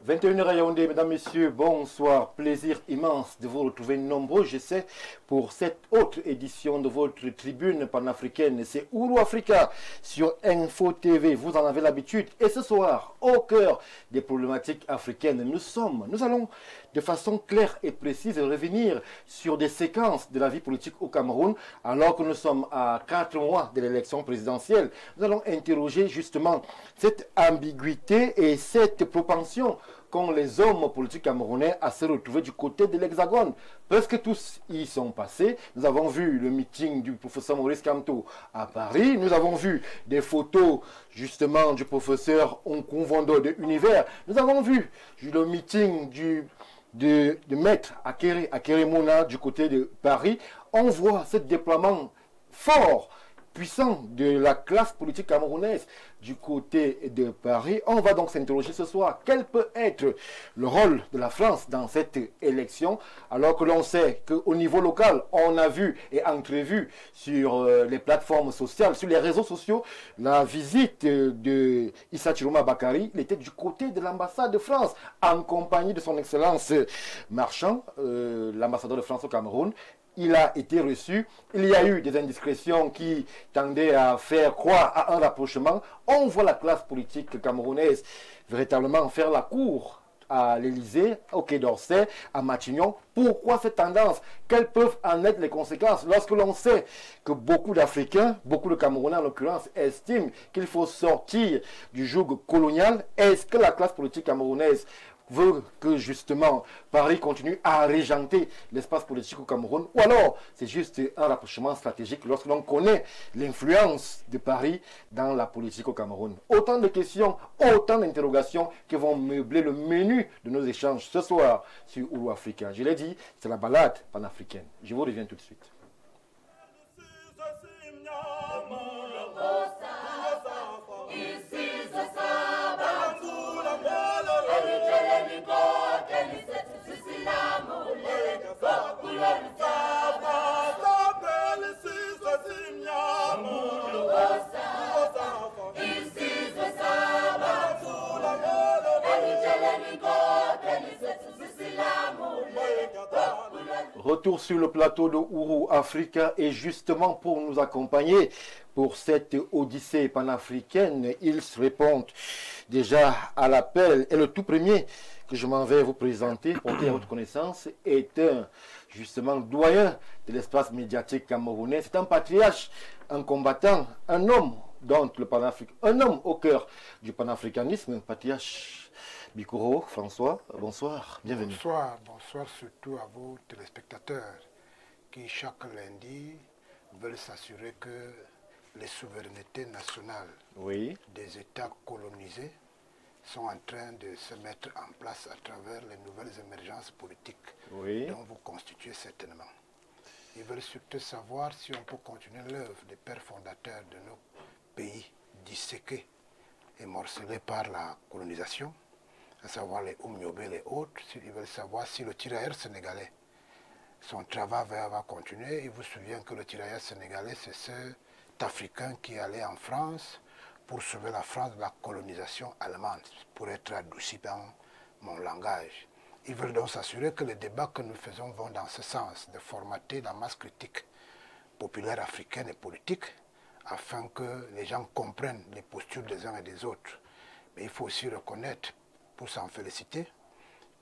21h à Yaoundé, mesdames, messieurs, bonsoir. Plaisir immense de vous retrouver nombreux, je sais, pour cette autre édition de votre tribune panafricaine. C'est Ouro Africa sur Info TV. Vous en avez l'habitude. Et ce soir, au cœur des problématiques africaines, nous allons de façon claire et précise revenir sur des séquences de la vie politique au Cameroun, alors que nous sommes à 4 mois de l'élection présidentielle. Nous allons interroger justement cette ambiguïté et cette propension qu'ont les hommes politiques camerounais à se retrouver du côté de l'Hexagone. Presque tous y sont passés. Nous avons vu le meeting du professeur Maurice Kamto à Paris. Nous avons vu des photos justement du professeur Onkunvondo de Univers. Nous avons vu le meeting de maître Akere Mouna du côté de Paris. On voit ce déploiement fort, puissant de la classe politique camerounaise du côté de Paris. On va donc s'interroger ce soir. Quel peut être le rôle de la France dans cette élection, alors que l'on sait qu'au niveau local, on a vu et entrevu sur les plateformes sociales, sur les réseaux sociaux, la visite de Issa Chiroma Bakary. Il était du côté de l'ambassade de France, en compagnie de son Excellence Marchand, l'ambassadeur de France au Cameroun. Il a été reçu. Il y a eu des indiscrétions qui tendaient à faire croire à un rapprochement. On voit la classe politique camerounaise véritablement faire la cour à l'Élysée, au Quai d'Orsay, à Matignon. Pourquoi cette tendance? Quelles peuvent en être les conséquences lorsque l'on sait que beaucoup d'Africains, beaucoup de Camerounais en l'occurrence, estiment qu'il faut sortir du joug colonial? Est-ce que la classe politique camerounaise veut que justement Paris continue à régenter l'espace politique au Cameroun, ou alors c'est juste un rapprochement stratégique lorsque l'on connaît l'influence de Paris dans la politique au Cameroun? Autant de questions, autant d'interrogations qui vont meubler le menu de nos échanges ce soir sur Ouro Africa. Je l'ai dit, c'est la balade panafricaine. Je vous reviens tout de suite. Retour sur le plateau de Ouro Africa, et justement pour nous accompagner pour cette odyssée panafricaine, ils se répondent déjà à l'appel. Et le tout premier que je m'en vais vous présenter, porter à votre connaissance, est un justement doyen de l'espace médiatique camerounais. C'est un patriarche, un combattant, un homme dont le panafricain, un homme au cœur du panafricanisme, patriarche Bikoro François. Bonsoir, bienvenue. Bonsoir, bonsoir surtout à vos téléspectateurs qui chaque lundi veulent s'assurer que les souverainetés nationales des États colonisés sont en train de se mettre en place à travers les nouvelles émergences politiques dont vous constituez certainement. Ils veulent surtout savoir si on peut continuer l'œuvre des pères fondateurs de nos pays disséqués et morcelés par la colonisation, à savoir les Oumyobé et les autres. Ils veulent savoir si le tirailleur sénégalais, son travail va continuer. Il vous souvient que le tirailleur sénégalais, c'est cet Africain qui allait en France pour sauver la France de la colonisation allemande, pour être adouci dans mon langage. Ils veulent donc s'assurer que les débats que nous faisons vont dans ce sens, de formater la masse critique populaire africaine et politique, afin que les gens comprennent les postures des uns et des autres. Mais il faut aussi reconnaître, pour s'en féliciter,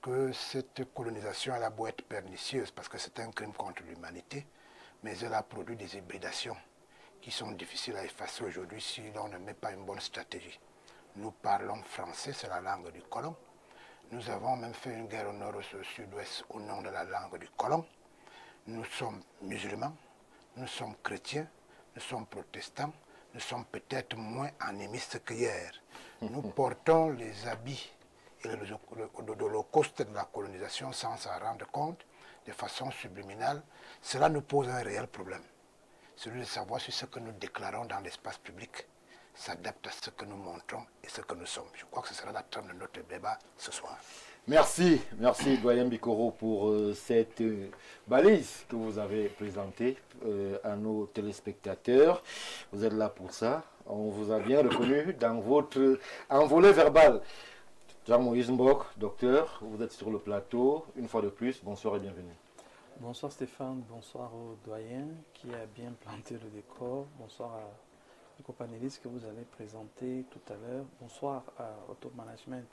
que cette colonisation elle a beau être pernicieuse parce que c'est un crime contre l'humanité, mais elle a produit des hybridations qui sont difficiles à effacer aujourd'hui si l'on ne met pas une bonne stratégie. Nous parlons français, c'est la langue du colon. Nous avons même fait une guerre au nord et au sud-ouest au nom de la langue du colon. Nous sommes musulmans, nous sommes chrétiens, nous sommes protestants, nous sommes peut-être moins animistes qu'hier. Nous portons les habits et de l'Holocauste de la colonisation sans s'en rendre compte, de façon subliminale. Cela nous pose un réel problème. Celui de savoir si ce que nous déclarons dans l'espace public s'adapte à ce que nous montrons et ce que nous sommes. Je crois que ce sera la trame de notre débat ce soir. Merci, merci doyen Bikoro pour cette balise que vous avez présentée à nos téléspectateurs. Vous êtes là pour ça. On vous a bien reconnu dans votre envolée verbale. Jean-Moïse Mbok, docteur, vous êtes sur le plateau. Une fois de plus, bonsoir et bienvenue. Bonsoir Stéphane, bonsoir au doyen qui a bien planté le décor. Bonsoir aux copanélistes que vous allez présenter tout à l'heure. Bonsoir au top management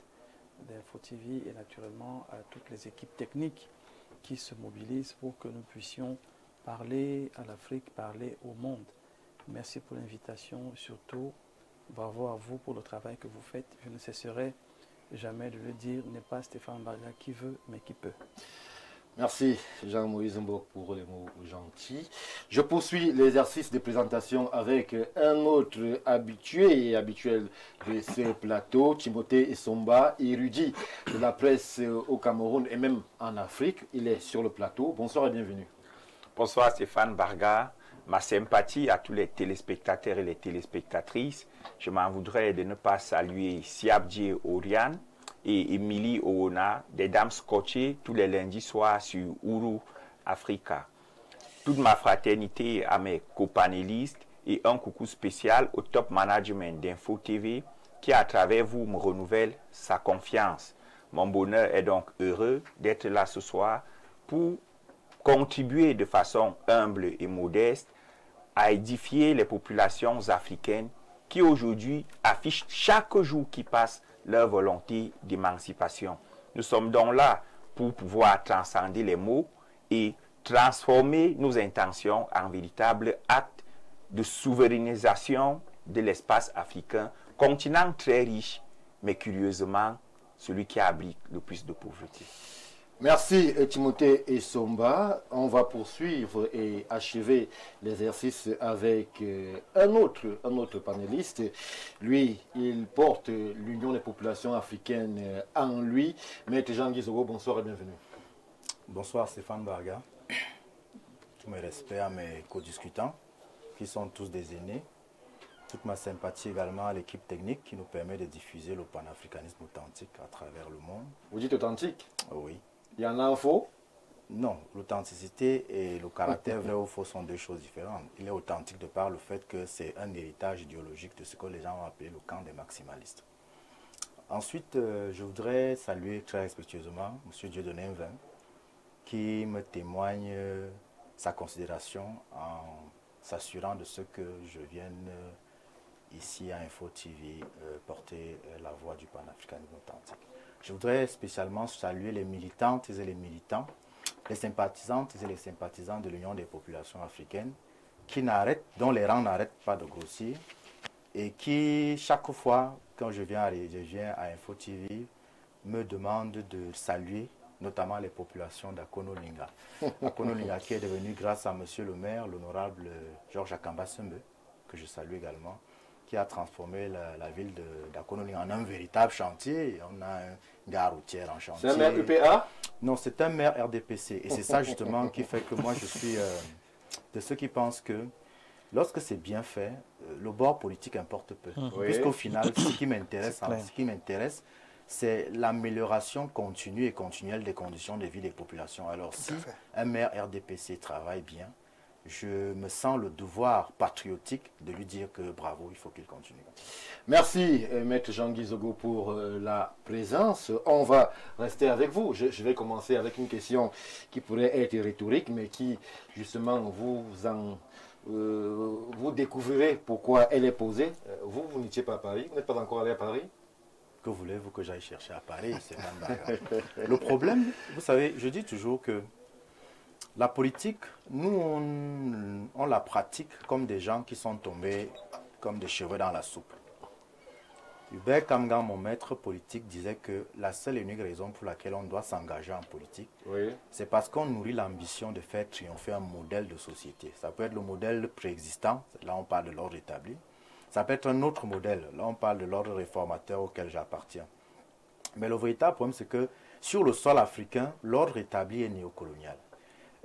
d'Info TV et naturellement à toutes les équipes techniques qui se mobilisent pour que nous puissions parler à l'Afrique, parler au monde. Merci pour l'invitation, surtout bravo à vous pour le travail que vous faites. Je ne cesserai jamais de le dire, n'est pas Stéphane Barga qui veut, mais qui peut. Merci Jean-Moïse Mbok pour les mots gentils. Je poursuis l'exercice de présentation avec un autre habitué et habituel de ce plateau, Timothée Essomba, érudit de la presse au Cameroun et même en Afrique. Il est sur le plateau. Bonsoir et bienvenue. Bonsoir Stéphane Barga. Ma sympathie à tous les téléspectateurs et les téléspectatrices. Je m'en voudrais de ne pas saluer Siabdje Oriane et Émilie Oona, des dames scotchées tous les lundis soirs sur Uru Africa. Toute ma fraternité à mes copanélistes et un coucou spécial au top management d'Info TV qui à travers vous me renouvelle sa confiance. Mon bonheur est donc heureux d'être là ce soir pour contribuer de façon humble et modeste à édifier les populations africaines qui aujourd'hui affichent chaque jour qui passe leur volonté d'émancipation. Nous sommes donc là pour pouvoir transcender les mots et transformer nos intentions en véritables actes de souverainisation de l'espace africain, continent très riche, mais curieusement, celui qui abrite le plus de pauvreté. Merci Timothée Essomba. On va poursuivre et achever l'exercice avec un autre panéliste. Lui, il porte l'Union des populations africaines en lui. Maître Jean-Guy Zogo, bonsoir et bienvenue. Bonsoir Stéphane Barga. Tous mes respects à mes co-discutants, qui sont tous des aînés. Toute ma sympathie également à l'équipe technique qui nous permet de diffuser le panafricanisme authentique à travers le monde. Vous dites authentique? Oui. Il y en a un faux? Non, l'authenticité et le caractère vrai ou faux sont deux choses différentes. Il est authentique de par le fait que c'est un héritage idéologique de ce que les gens ont appelé le camp des maximalistes. Ensuite, je voudrais saluer très respectueusement M. Dieudonné Mvin qui me témoigne sa considération en s'assurant de ce que je vienne ici à Info TV porter la voix du panafricanisme authentique. Je voudrais spécialement saluer les militantes et les militants, les sympathisantes et les sympathisants de l'Union des populations africaines dont les rangs n'arrêtent pas de grossir et qui, chaque fois quand je viens à Info TV, me demandent de saluer notamment les populations d'Akono-Linga. Akono-Linga qui est devenu, grâce à monsieur le maire, l'honorable Georges Akamba Sembe, que je salue également, qui a transformé la ville d'Akono-Linga en un véritable chantier. On a une gare routière en chantier. C'est un maire UPA? Non, c'est un maire RDPC. Et c'est ça justement qui fait que moi je suis de ceux qui pensent que lorsque c'est bien fait, le bord politique importe peu. Oui. Puisqu'au final, ce qui m'intéresse, c'est l'amélioration continue et continuelle des conditions de vie des populations. Alors si un maire RDPC travaille bien, je me sens le devoir patriotique de lui dire que bravo, il faut qu'il continue. Merci, Maître Jean-Guy Zogo, pour la présence. On va rester avec vous. Je vais commencer avec une question qui pourrait être rhétorique, mais qui, justement, vous découvrirez pourquoi elle est posée. Vous n'étiez pas à Paris, vous n'êtes pas encore allé à Paris? Que voulez-vous que j'aille chercher à Paris? Le problème, vous savez, je dis toujours que la politique, nous, on la pratique comme des gens qui sont tombés comme des cheveux dans la soupe. Hubert Kamgan, mon maître politique, disait que la seule et unique raison pour laquelle on doit s'engager en politique, c'est parce qu'on nourrit l'ambition de faire triompher un modèle de société. Ça peut être le modèle préexistant, là on parle de l'ordre établi. Ça peut être un autre modèle, là on parle de l'ordre réformateur auquel j'appartiens. Mais le véritable problème, c'est que sur le sol africain, l'ordre établi est néocolonial.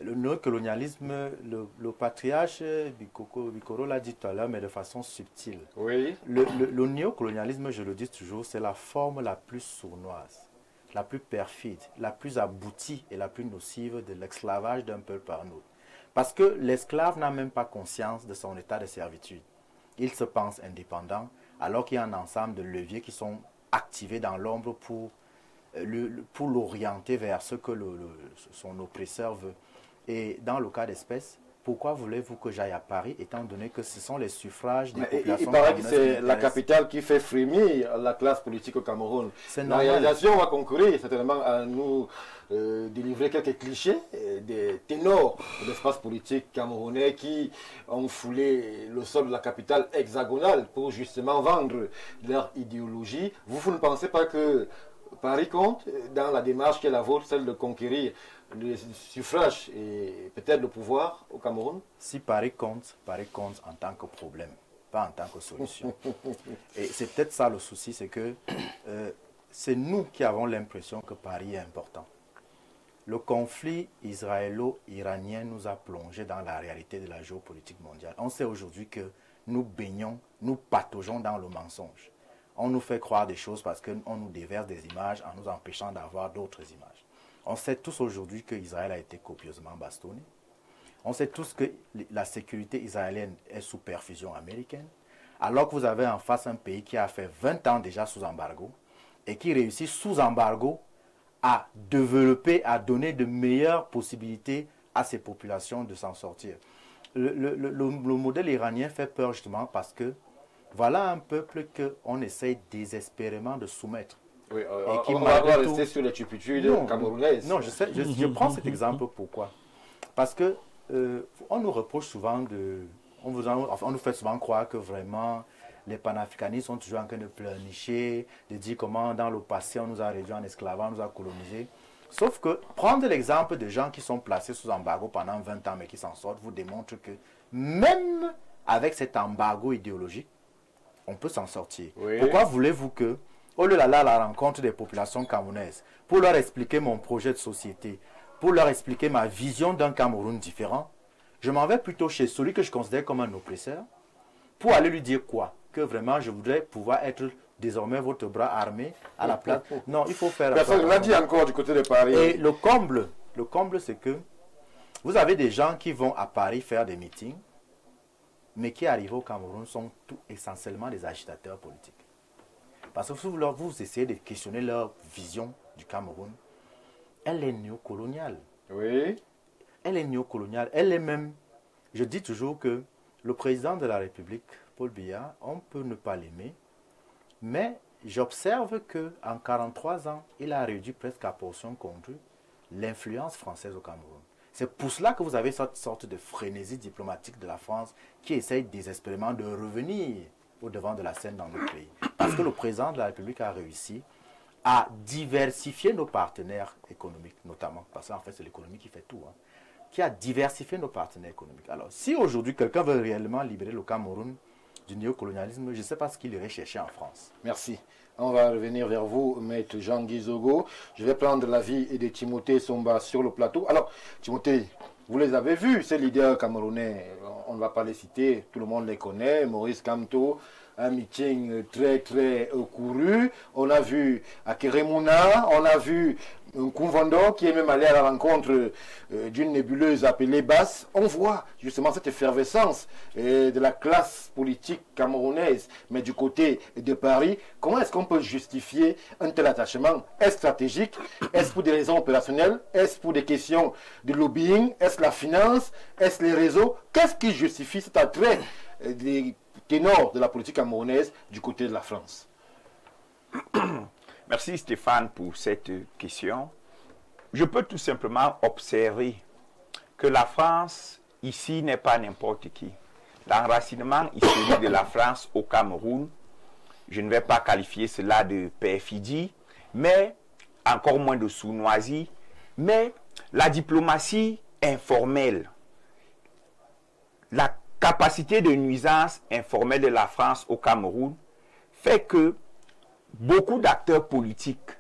Le néocolonialisme, le patriarche Bikoro l'a dit tout à l'heure, mais de façon subtile. Oui. Le néocolonialisme, je le dis toujours, c'est la forme la plus sournoise, la plus perfide, la plus aboutie et la plus nocive de l'esclavage d'un peuple par un autre. Parce que l'esclave n'a même pas conscience de son état de servitude. Il se pense indépendant, alors qu'il y a un ensemble de leviers qui sont activé dans l'ombre pour l'orienter vers ce que son oppresseur veut. Et dans le cas d'espèce, pourquoi voulez-vous que j'aille à Paris, étant donné que ce sont les suffrages des populations? Il paraît que c'est la capitale qui fait frémir la classe politique au Cameroun. La réalisation va concourir certainement à nous délivrer quelques clichés des ténors de l'espace politique camerounais qui ont foulé le sol de la capitale hexagonale pour justement vendre leur idéologie. Vous ne pensez pas que Paris compte dans la démarche qui est la vôtre, celle de conquérir le suffrage et peut-être le pouvoir au Cameroun? Si Paris compte en tant que problème, pas en tant que solution. Et c'est peut-être ça le souci, c'est que c'est nous qui avons l'impression que Paris est important. Le conflit israélo-iranien nous a plongé dans la réalité de la géopolitique mondiale. On sait aujourd'hui que nous pataugeons dans le mensonge. On nous fait croire des choses parce qu'on nous déverse des images en nous empêchant d'avoir d'autres images. On sait tous aujourd'hui qu'Israël a été copieusement bastonné. On sait tous que la sécurité israélienne est sous perfusion américaine, alors que vous avez en face un pays qui a fait 20 ans déjà sous embargo et qui réussit sous embargo à développer, à donner de meilleures possibilités à ses populations de s'en sortir. Le modèle iranien fait peur justement parce que voilà un peuple qu'on essaye désespérément de soumettre. Oui, on va rester sur les turpitudes camerounaises. Non, je prends cet exemple pourquoi? Parce que on nous reproche souvent on nous fait souvent croire que vraiment les panafricanistes sont toujours en train de pleurnicher, de dire comment dans le passé on nous a réduits en esclavage, on nous a colonisés. Sauf que prendre l'exemple de gens qui sont placés sous embargo pendant 20 ans mais qui s'en sortent vous démontre que même avec cet embargo idéologique, on peut s'en sortir. Oui. Pourquoi voulez-vous que, au lieu d'aller à la rencontre des populations camerounaises, pour leur expliquer mon projet de société, pour leur expliquer ma vision d'un Cameroun différent, je m'en vais plutôt chez celui que je considère comme un oppresseur, pour aller lui dire quoi? Que vraiment je voudrais pouvoir être désormais votre bras armé à la place. Non, il faut faire... Personne ne l'a dit encore du côté de Paris. Et le comble c'est que vous avez des gens qui vont à Paris faire des meetings, mais qui arrivent au Cameroun sont essentiellement des agitateurs politiques. Parce que vous essayez de questionner leur vision du Cameroun, elle est néocoloniale. Oui. Elle est néocoloniale. Elle est même... Je dis toujours que le président de la République, Paul Biya, on peut ne pas l'aimer, mais j'observe qu'en 43 ans, il a réduit presque à portion congrue l'influence française au Cameroun. C'est pour cela que vous avez cette sorte de frénésie diplomatique de la France qui essaye désespérément de revenir au devant de la scène dans notre pays. Parce que le président de la République a réussi à diversifier nos partenaires économiques, notamment, parce qu'en fait c'est l'économie qui fait tout, qui a diversifié nos partenaires économiques. Alors, si aujourd'hui quelqu'un veut réellement libérer le Cameroun du néocolonialisme, je ne sais pas ce qu'il irait chercher en France. Merci. On va revenir vers vous, Maître Jean-Guy Zogo. Je vais prendre l'avis de Timothée Somba sur le plateau. Alors, Timothée, vous les avez vus, ces leaders camerounais. On ne va pas les citer, tout le monde les connaît. Maurice Kamto, un meeting très couru. On a vu Akeremouna, on a vu Nkumvondo qui est même allé à la rencontre d'une nébuleuse appelée Basse. On voit justement cette effervescence de la classe politique camerounaise, mais du côté de Paris. Comment est-ce qu'on peut justifier un tel attachement? Est-ce stratégique? Est-ce pour des raisons opérationnelles? Est-ce pour des questions de lobbying? Est-ce la finance? Est-ce les réseaux? Qu'est-ce qui justifie cet attrait des ténors de la politique camerounaise du côté de la France? Merci Stéphane pour cette question. Je peux tout simplement observer que la France, ici, n'est pas n'importe qui. L'enracinement historique de la France au Cameroun, je ne vais pas qualifier cela de perfidie, mais encore moins de sournoisie, mais la diplomatie informelle, la capacité de nuisance informelle de la France au Cameroun fait que beaucoup d'acteurs politiques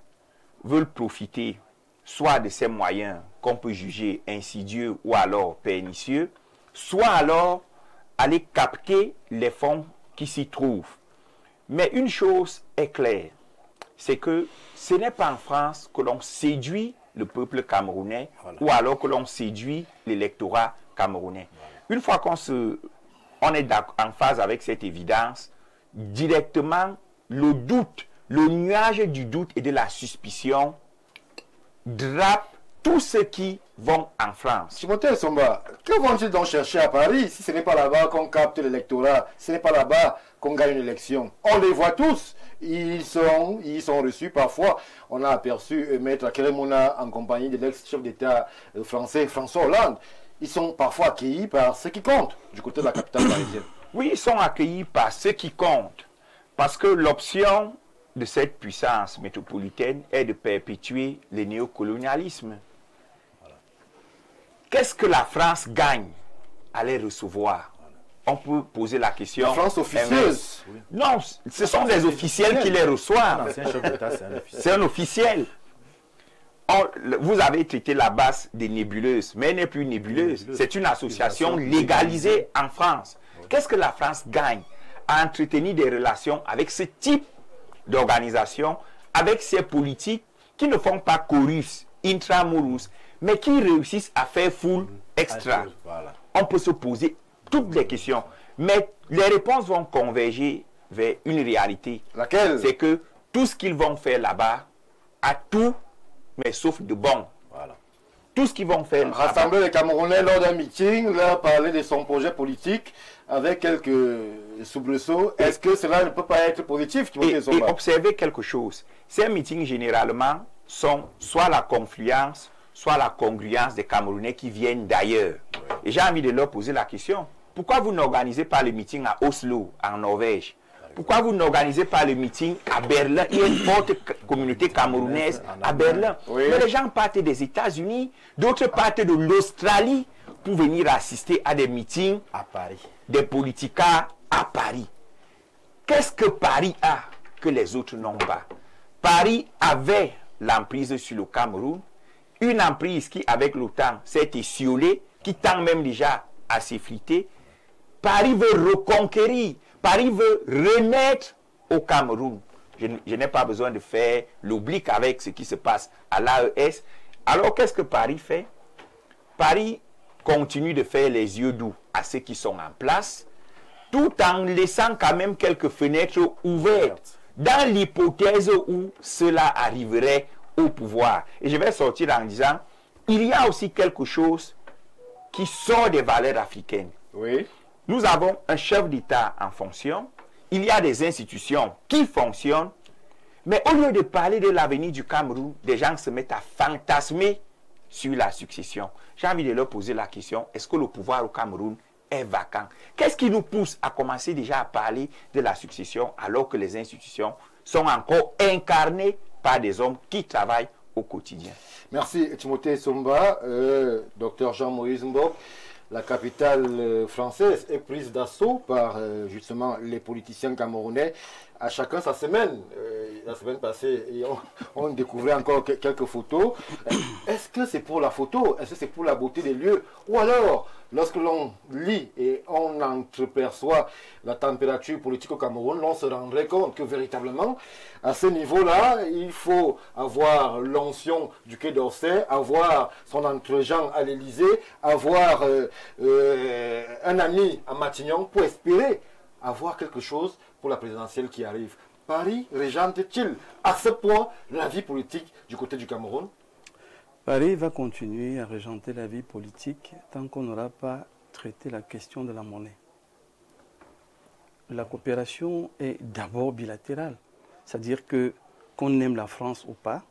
veulent profiter soit de ces moyens qu'on peut juger insidieux ou alors pernicieux, soit alors aller capter les fonds qui s'y trouvent. Mais une chose est claire, c'est que ce n'est pas en France que l'on séduit le peuple camerounais ou alors que l'on séduit l'électorat camerounais. Une fois qu'on est en phase avec cette évidence, directement, le doute, le nuage du doute et de la suspicion drape tous ceux qui vont en France. Timothée Somba, que vont-ils donc chercher à Paris si ce n'est pas là-bas qu'on capte l'électorat, si ce n'est pas là-bas qu'on gagne une élection? On les voit tous, ils sont reçus parfois. On a aperçu Maître Keremouna en compagnie de l'ex-chef d'État français François Hollande. Ils sont parfois accueillis par ceux qui comptent du côté de la capitale parisienne. Oui, ils sont accueillis par ceux qui comptent. Parce que l'option de cette puissance métropolitaine est de perpétuer le néocolonialisme. Qu'est-ce que la France gagne à les recevoir? On peut poser la question. La France officieuse. Non, ce sont des officiels qui les reçoivent. C'est un officiel. Vous avez traité la base des nébuleuses, mais elle n'est plus nébuleuse. C'est une association légalisée en France. Qu'est-ce que la France gagne à entretenir des relations avec ce type d'organisation, avec ces politiques qui ne font pas chorus, intramuros, mais qui réussissent à faire foule extra? On peut se poser toutes les questions, mais les réponses vont converger vers une réalité. Laquelle? C'est que tout ce qu'ils vont faire là-bas a tout, mais sauf de bon. Voilà. Tout ce qu'ils vont faire. Rassembler les Camerounais lors d'un meeting, leur parler de son projet politique avec quelques soubresauts. Est-ce que cela ne peut pas être positif? Et observez quelque chose. Ces meetings, généralement, sont soit la confluence, soit la congruence des Camerounais qui viennent d'ailleurs. Et j'ai envie de leur poser la question. Pourquoi vous n'organisez pas le meeting à Oslo, en Norvège? Pourquoi vous n'organisez pas le meeting à Berlin? Il y a une forte communauté camerounaise à Berlin. Oui. Mais les gens partent des États-Unis, d'autres partent de l'Australie pour venir assister à des meetings à Paris, des politicas à Paris. Qu'est-ce que Paris a que les autres n'ont pas? Paris avait l'emprise sur le Cameroun, une emprise qui, avec le temps, s'est étiolée, qui tend même déjà à s'effriter. Paris veut reconquérir. Paris veut renaître au Cameroun. Je n'ai pas besoin de faire l'oblique avec ce qui se passe à l'AES. Alors, qu'est-ce que Paris fait? Paris continue de faire les yeux doux à ceux qui sont en place, tout en laissant quand même quelques fenêtres ouvertes, dans l'hypothèse où cela arriverait au pouvoir. Et je vais sortir en disant, il y a aussi quelque chose qui sort des valeurs africaines. Oui. Nous avons un chef d'État en fonction, il y a des institutions qui fonctionnent, mais au lieu de parler de l'avenir du Cameroun, des gens se mettent à fantasmer sur la succession. J'ai envie de leur poser la question, est-ce que le pouvoir au Cameroun est vacant? Qu'est-ce qui nous pousse à commencer déjà à parler de la succession alors que les institutions sont encore incarnées par des hommes qui travaillent au quotidien? Merci Timothée Somba, docteur Jean-Moïse Mbok. La capitale française est prise d'assaut par justement les politiciens camerounais. À chacun sa semaine. La semaine passée, on découvrait encore quelques photos. Est-ce que c'est pour la photo? Est-ce que c'est pour la beauté des lieux? Ou alors, lorsque l'on lit et on entreperçoit la température politique au Cameroun, l'on se rendrait compte que véritablement, à ce niveau-là, il faut avoir l'onction du Quai d'Orsay, avoir son entre-gens à l'Élysée, avoir un ami à Matignon pour espérer avoir quelque chose pour la présidentielle qui arrive. Paris régente-t-il à ce point la vie politique du côté du Cameroun? Paris va continuer à régenter la vie politique tant qu'on n'aura pas traité la question de la monnaie. La coopération est d'abord bilatérale, c'est-à-dire que qu'on aime la France ou pas,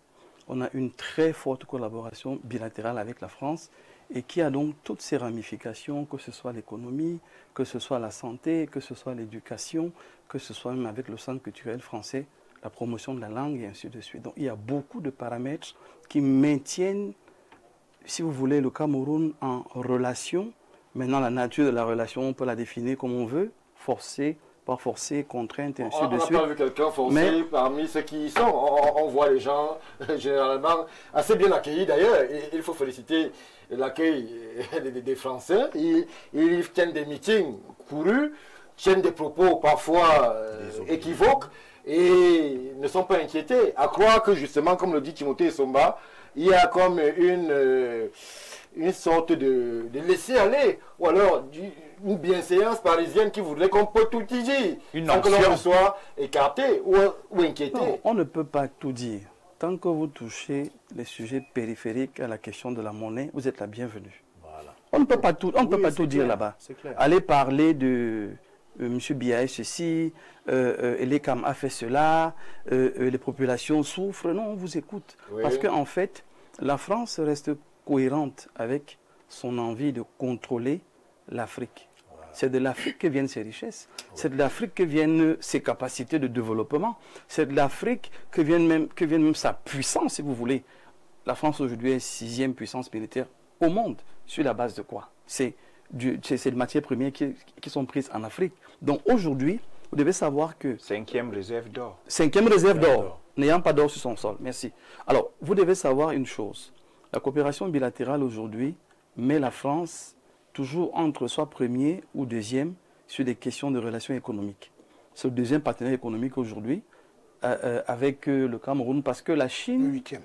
on a une très forte collaboration bilatérale avec la France et qui a donc toutes ces ramifications, que ce soit l'économie, que ce soit la santé, que ce soit l'éducation, que ce soit même avec le centre culturel français, la promotion de la langue et ainsi de suite. Donc il y a beaucoup de paramètres qui maintiennent, si vous voulez, le Cameroun en relation. Maintenant, la nature de la relation, on peut la définir comme on veut, forcée, pas forcée, contrainte, et ainsi de suite. On n'a pas vu quelqu'un forcé parmi ceux qui y sont. On voit les gens généralement assez bien accueillis d'ailleurs. Il faut féliciter l'accueil des Français. Ils tiennent des meetings courus, tiennent des propos parfois équivoques et ne sont pas inquiétés. À croire que justement, comme le dit Timothée Somba, il y a comme une sorte de laisser-aller ou alors une bienséance parisienne qui voudrait qu'on peut tout y dire, sans que l'on soit écarté ou inquiété. Non, on ne peut pas tout dire. Tant que vous touchez les sujets périphériques à la question de la monnaie, vous êtes la bienvenue. Voilà. On ne peut pas tout, dire là-bas. Allez parler de M. Biaï ceci, l'ECAM a fait cela, les populations souffrent. Non, on vous écoute. Oui. Parce qu'en fait, la France reste cohérente avec son envie de contrôler l'Afrique. Voilà. C'est de l'Afrique que viennent ses richesses. Oui. C'est de l'Afrique que viennent ses capacités de développement. C'est de l'Afrique que vient même sa puissance, si vous voulez. La France aujourd'hui est 6e puissance militaire au monde. Sur la base de quoi? C'est des matières premières qui sont prises en Afrique. Donc aujourd'hui, vous devez savoir que... 5e réserve d'or. 5e réserve d'or, n'ayant pas d'or sur son sol. Merci. Alors, vous devez savoir une chose. La coopération bilatérale aujourd'hui met la France toujours entre soit premier ou deuxième sur des questions de relations économiques. C'est le deuxième partenaire économique aujourd'hui avec le Cameroun parce que la Chine... Le 8e.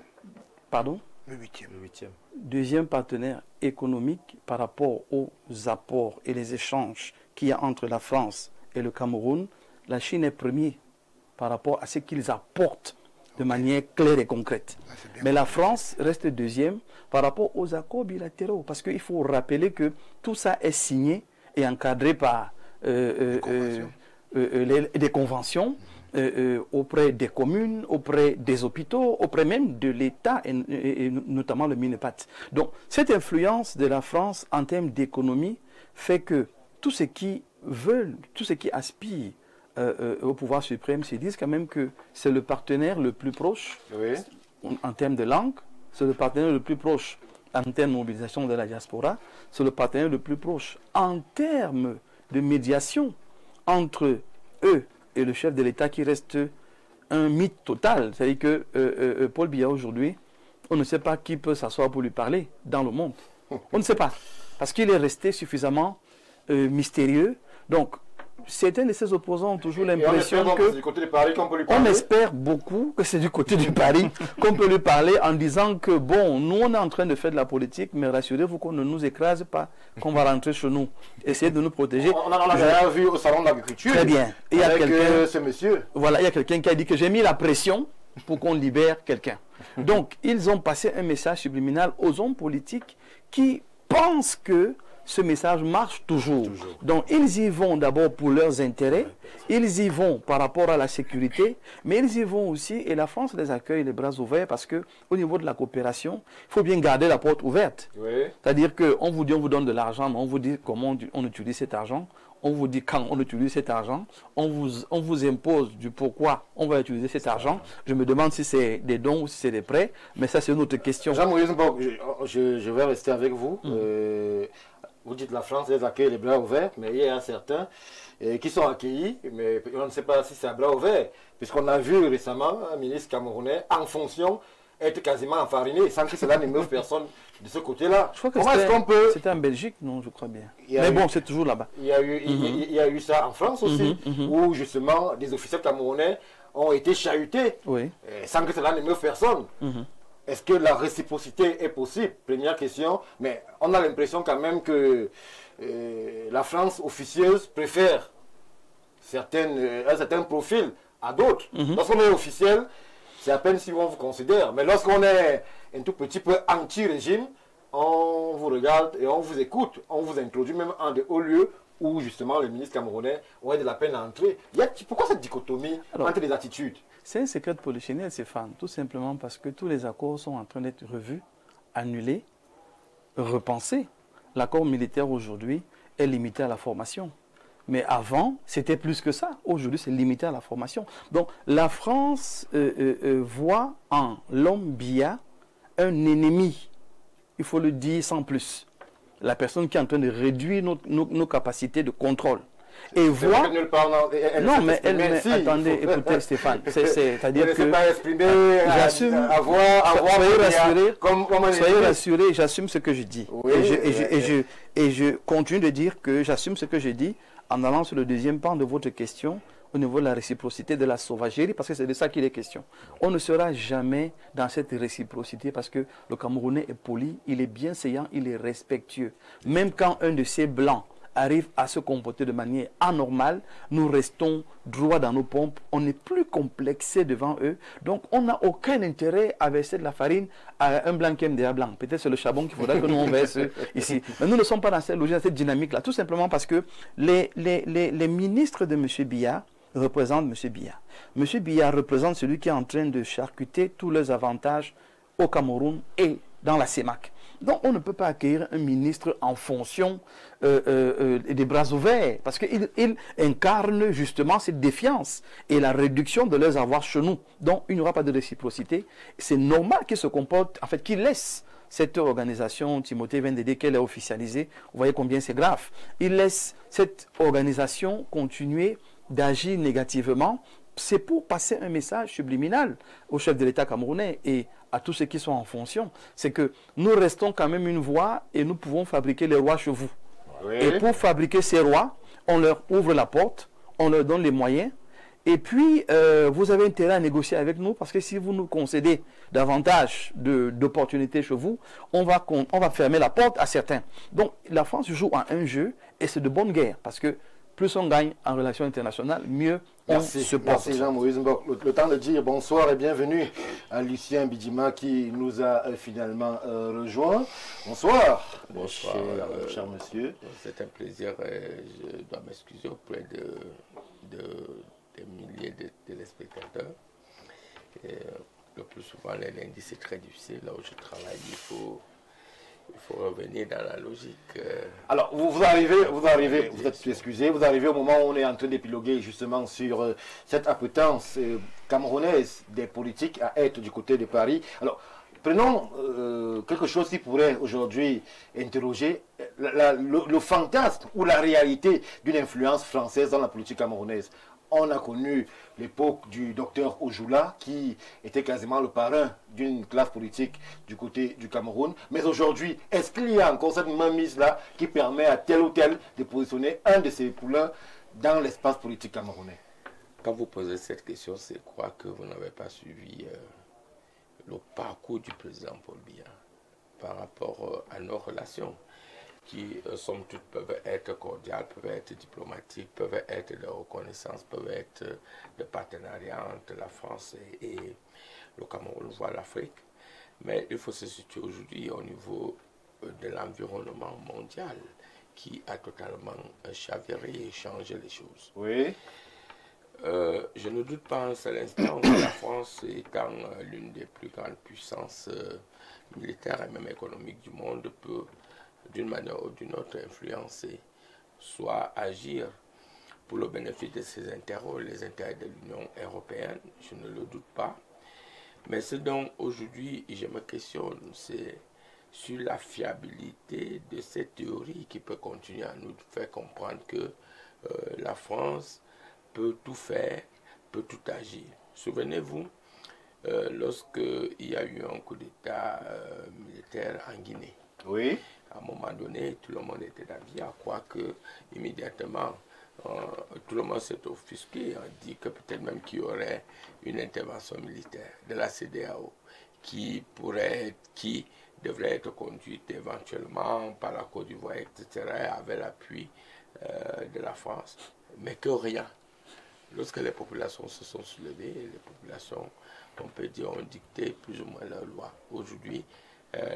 Pardon? Le 8e. Deuxième partenaire économique par rapport aux apports et les échanges qu'il y a entre la France et le Cameroun. La Chine est premier par rapport à ce qu'ils apportent de manière claire et concrète. Mais la France reste deuxième par rapport aux accords bilatéraux. Parce qu'il faut rappeler que tout ça est signé et encadré par des conventions auprès des communes, auprès des hôpitaux, auprès même de l'État et notamment le MINEPAT. Donc cette influence de la France en termes d'économie fait que tous ceux qui veulent, tous ceux qui aspirent au pouvoir suprême se disent quand même que c'est le partenaire le plus proche en termes de langue, c'est le partenaire le plus proche en termes de mobilisation de la diaspora, c'est le partenaire le plus proche en termes de médiation entre eux et le chef de l'État qui reste un mythe total. C'est-à-dire que Paul Biya aujourd'hui, on ne sait pas qui peut s'asseoir pour lui parler dans le monde. On ne sait pas, parce qu'il est resté suffisamment mystérieux. Donc, certains de ses opposants ont toujours l'impression que... On espère beaucoup que c'est du côté du Paris qu'on peut lui parler en disant que, bon, nous on est en train de faire de la politique, mais rassurez-vous qu'on ne nous écrase pas, qu'on va rentrer chez nous. Essayez de nous protéger. On a déjà vu au salon de l'agriculture. Très bien. Et il y a quelqu'un... ce monsieur. Voilà, il y a quelqu'un qui a dit que j'ai mis la pression pour qu'on libère quelqu'un. Donc, ils ont passé un message subliminal aux hommes politiques qui pensent que ce message marche toujours. Donc, ils y vont d'abord pour leurs intérêts, ils y vont par rapport à la sécurité, mais ils y vont aussi, et la France les accueille les bras ouverts parce qu'au niveau de la coopération, il faut bien garder la porte ouverte. Oui. C'est-à-dire qu'on vous dit, on vous donne de l'argent, mais on vous dit comment on utilise cet argent, on vous dit quand on utilise cet argent, on vous impose du pourquoi on va utiliser cet argent. Je me demande si c'est des dons ou si c'est des prêts, mais ça c'est une autre question. Jean-Maurice, je vais rester avec vous. Vous dites la France les accueille les bras ouverts, mais il y a certains qui sont accueillis, mais on ne sait pas si c'est à bras ouverts, puisqu'on a vu récemment un ministre camerounais en fonction être quasiment enfariné, sans que cela n'émeuve personne de ce côté-là. Comment est-ce qu'on peut... C'était en Belgique, non, je crois bien. Mais bon, c'est toujours là-bas. Il y a eu ça en France aussi, où justement des officiels camerounais ont été chahutés, sans que cela n'émeuve personne. Est-ce que la réciprocité est possible? Première question. Mais on a l'impression quand même que la France officieuse préfère un certain profil à d'autres. Lorsqu'on est officiel, c'est à peine si on vous considère. Mais lorsqu'on est un tout petit peu anti-régime, on vous regarde et on vous écoute. On vous introduit même en de hauts lieux où justement les ministres camerounais auraient de la peine à entrer. Pourquoi cette dichotomie entre les attitudes? C'est un secret de polichinelle, Stéphane, tout simplement parce que tous les accords sont en train d'être revus, annulés, repensés. L'accord militaire aujourd'hui est limité à la formation. Mais avant, c'était plus que ça. Aujourd'hui, c'est limité à la formation. Donc, la France voit en l'homme Biya un ennemi. Il faut le dire sans plus. La personne qui est en train de réduire nos capacités de contrôle. Et voit... Non, mais attendez, écoutez Stéphane, c'est-à-dire que j'assume, soyez rassurés, j'assume ce que je dis. Oui, et je continue de dire que j'assume ce que je dis en allant sur le deuxième pan de votre question au niveau de la réciprocité, de la sauvagerie, parce que c'est de ça qu'il est question. On ne sera jamais dans cette réciprocité parce que le Camerounais est poli, il est bienséant, il est respectueux. Même quand un de ces blancs arrivent à se comporter de manière anormale, nous restons droits dans nos pompes, on n'est plus complexé devant eux, donc on n'a aucun intérêt à verser de la farine à un blanc qui aime déjà blanc. Peut-être c'est le charbon qu'il faudra que nous on verse ici. Mais nous ne sommes pas dans cette logique, dans cette dynamique-là, tout simplement parce que les ministres de M. Biya représentent M. Biya. M. Biya représente celui qui est en train de charcuter tous leurs avantages au Cameroun et dans la CEMAC. Donc on ne peut pas accueillir un ministre en fonction des bras ouverts, parce qu'il incarne justement cette défiance et la réduction de leurs avoirs chez nous. Donc il n'y aura pas de réciprocité. C'est normal qu'il se comporte, en fait, qu'il laisse cette organisation, Timothée vient de dire qu'elle est officialisée. Vous voyez combien c'est grave. Il laisse cette organisation continuer d'agir négativement. C'est pour passer un message subliminal au chef de l'État camerounais et à tous ceux qui sont en fonction. C'est que nous restons quand même une voix et nous pouvons fabriquer les rois chez vous. Oui. Et pour fabriquer ces rois, on leur ouvre la porte, on leur donne les moyens. Et puis, vous avez intérêt à négocier avec nous parce que si vous nous concédez davantage d'opportunités chez vous, on va fermer la porte à certains. Donc, la France joue à un jeu et c'est de bonne guerre parce que plus on gagne en relations internationales, mieux on se porte. Merci Jean-Maurice Mbok. Le temps de dire bonsoir et bienvenue à Lucien Bidjima qui nous a finalement rejoint. Bonsoir. Bonsoir. Cher monsieur. C'est un plaisir. Je dois m'excuser auprès des milliers de téléspectateurs. Et, le plus souvent, les lundis, c'est très difficile. Là où je travaille, il faut revenir dans la logique. Alors, vous êtes excusé, vous arrivez au moment où on est en train d'épiloguer justement sur cette appétence camerounaise des politiques à être du côté de Paris. Alors, prenons quelque chose qui pourrait aujourd'hui interroger le fantasme ou la réalité d'une influence française dans la politique camerounaise. On a connu l'époque du docteur Ojoula, qui était quasiment le parrain d'une classe politique du côté du Cameroun. Mais aujourd'hui, est-ce qu'il y a encore cette mainmise-là qui permet à tel ou tel de positionner un de ses poulains dans l'espace politique camerounais? Quand vous posez cette question, c'est quoi que vous n'avez pas suivi le parcours du président Paul Biya par rapport à nos relations qui, somme toute, peuvent être cordiales, peuvent être diplomatiques, peuvent être de reconnaissance, peuvent être de partenariat entre la France et le Cameroun, voire l'Afrique. Mais il faut se situer aujourd'hui au niveau de l'environnement mondial qui a totalement chaviré et changé les choses. Oui. Je ne doute pas un seul instant que la France, étant l'une des plus grandes puissances militaires et même économiques du monde, peut d'une manière ou d'une autre influencer, soit agir pour le bénéfice de ses intérêts, les intérêts de l'Union européenne, je ne le doute pas. Mais ce dont aujourd'hui je me questionne, c'est sur la fiabilité de cette théorie qui peut continuer à nous faire comprendre que la France peut tout faire, peut tout agir. Souvenez-vous, lorsqu'il y a eu un coup d'État militaire en Guinée. Oui. À un moment donné, tout le monde était d'avis à croire que immédiatement, tout le monde s'est offusqué. On dit que peut-être même qu'il y aurait une intervention militaire de la CEDEAO qui devrait être conduite éventuellement par la Côte d'Ivoire, etc., avec l'appui de la France. Mais que rien. Lorsque les populations se sont soulevées, les populations, on peut dire, ont dicté plus ou moins leurs lois. Aujourd'hui,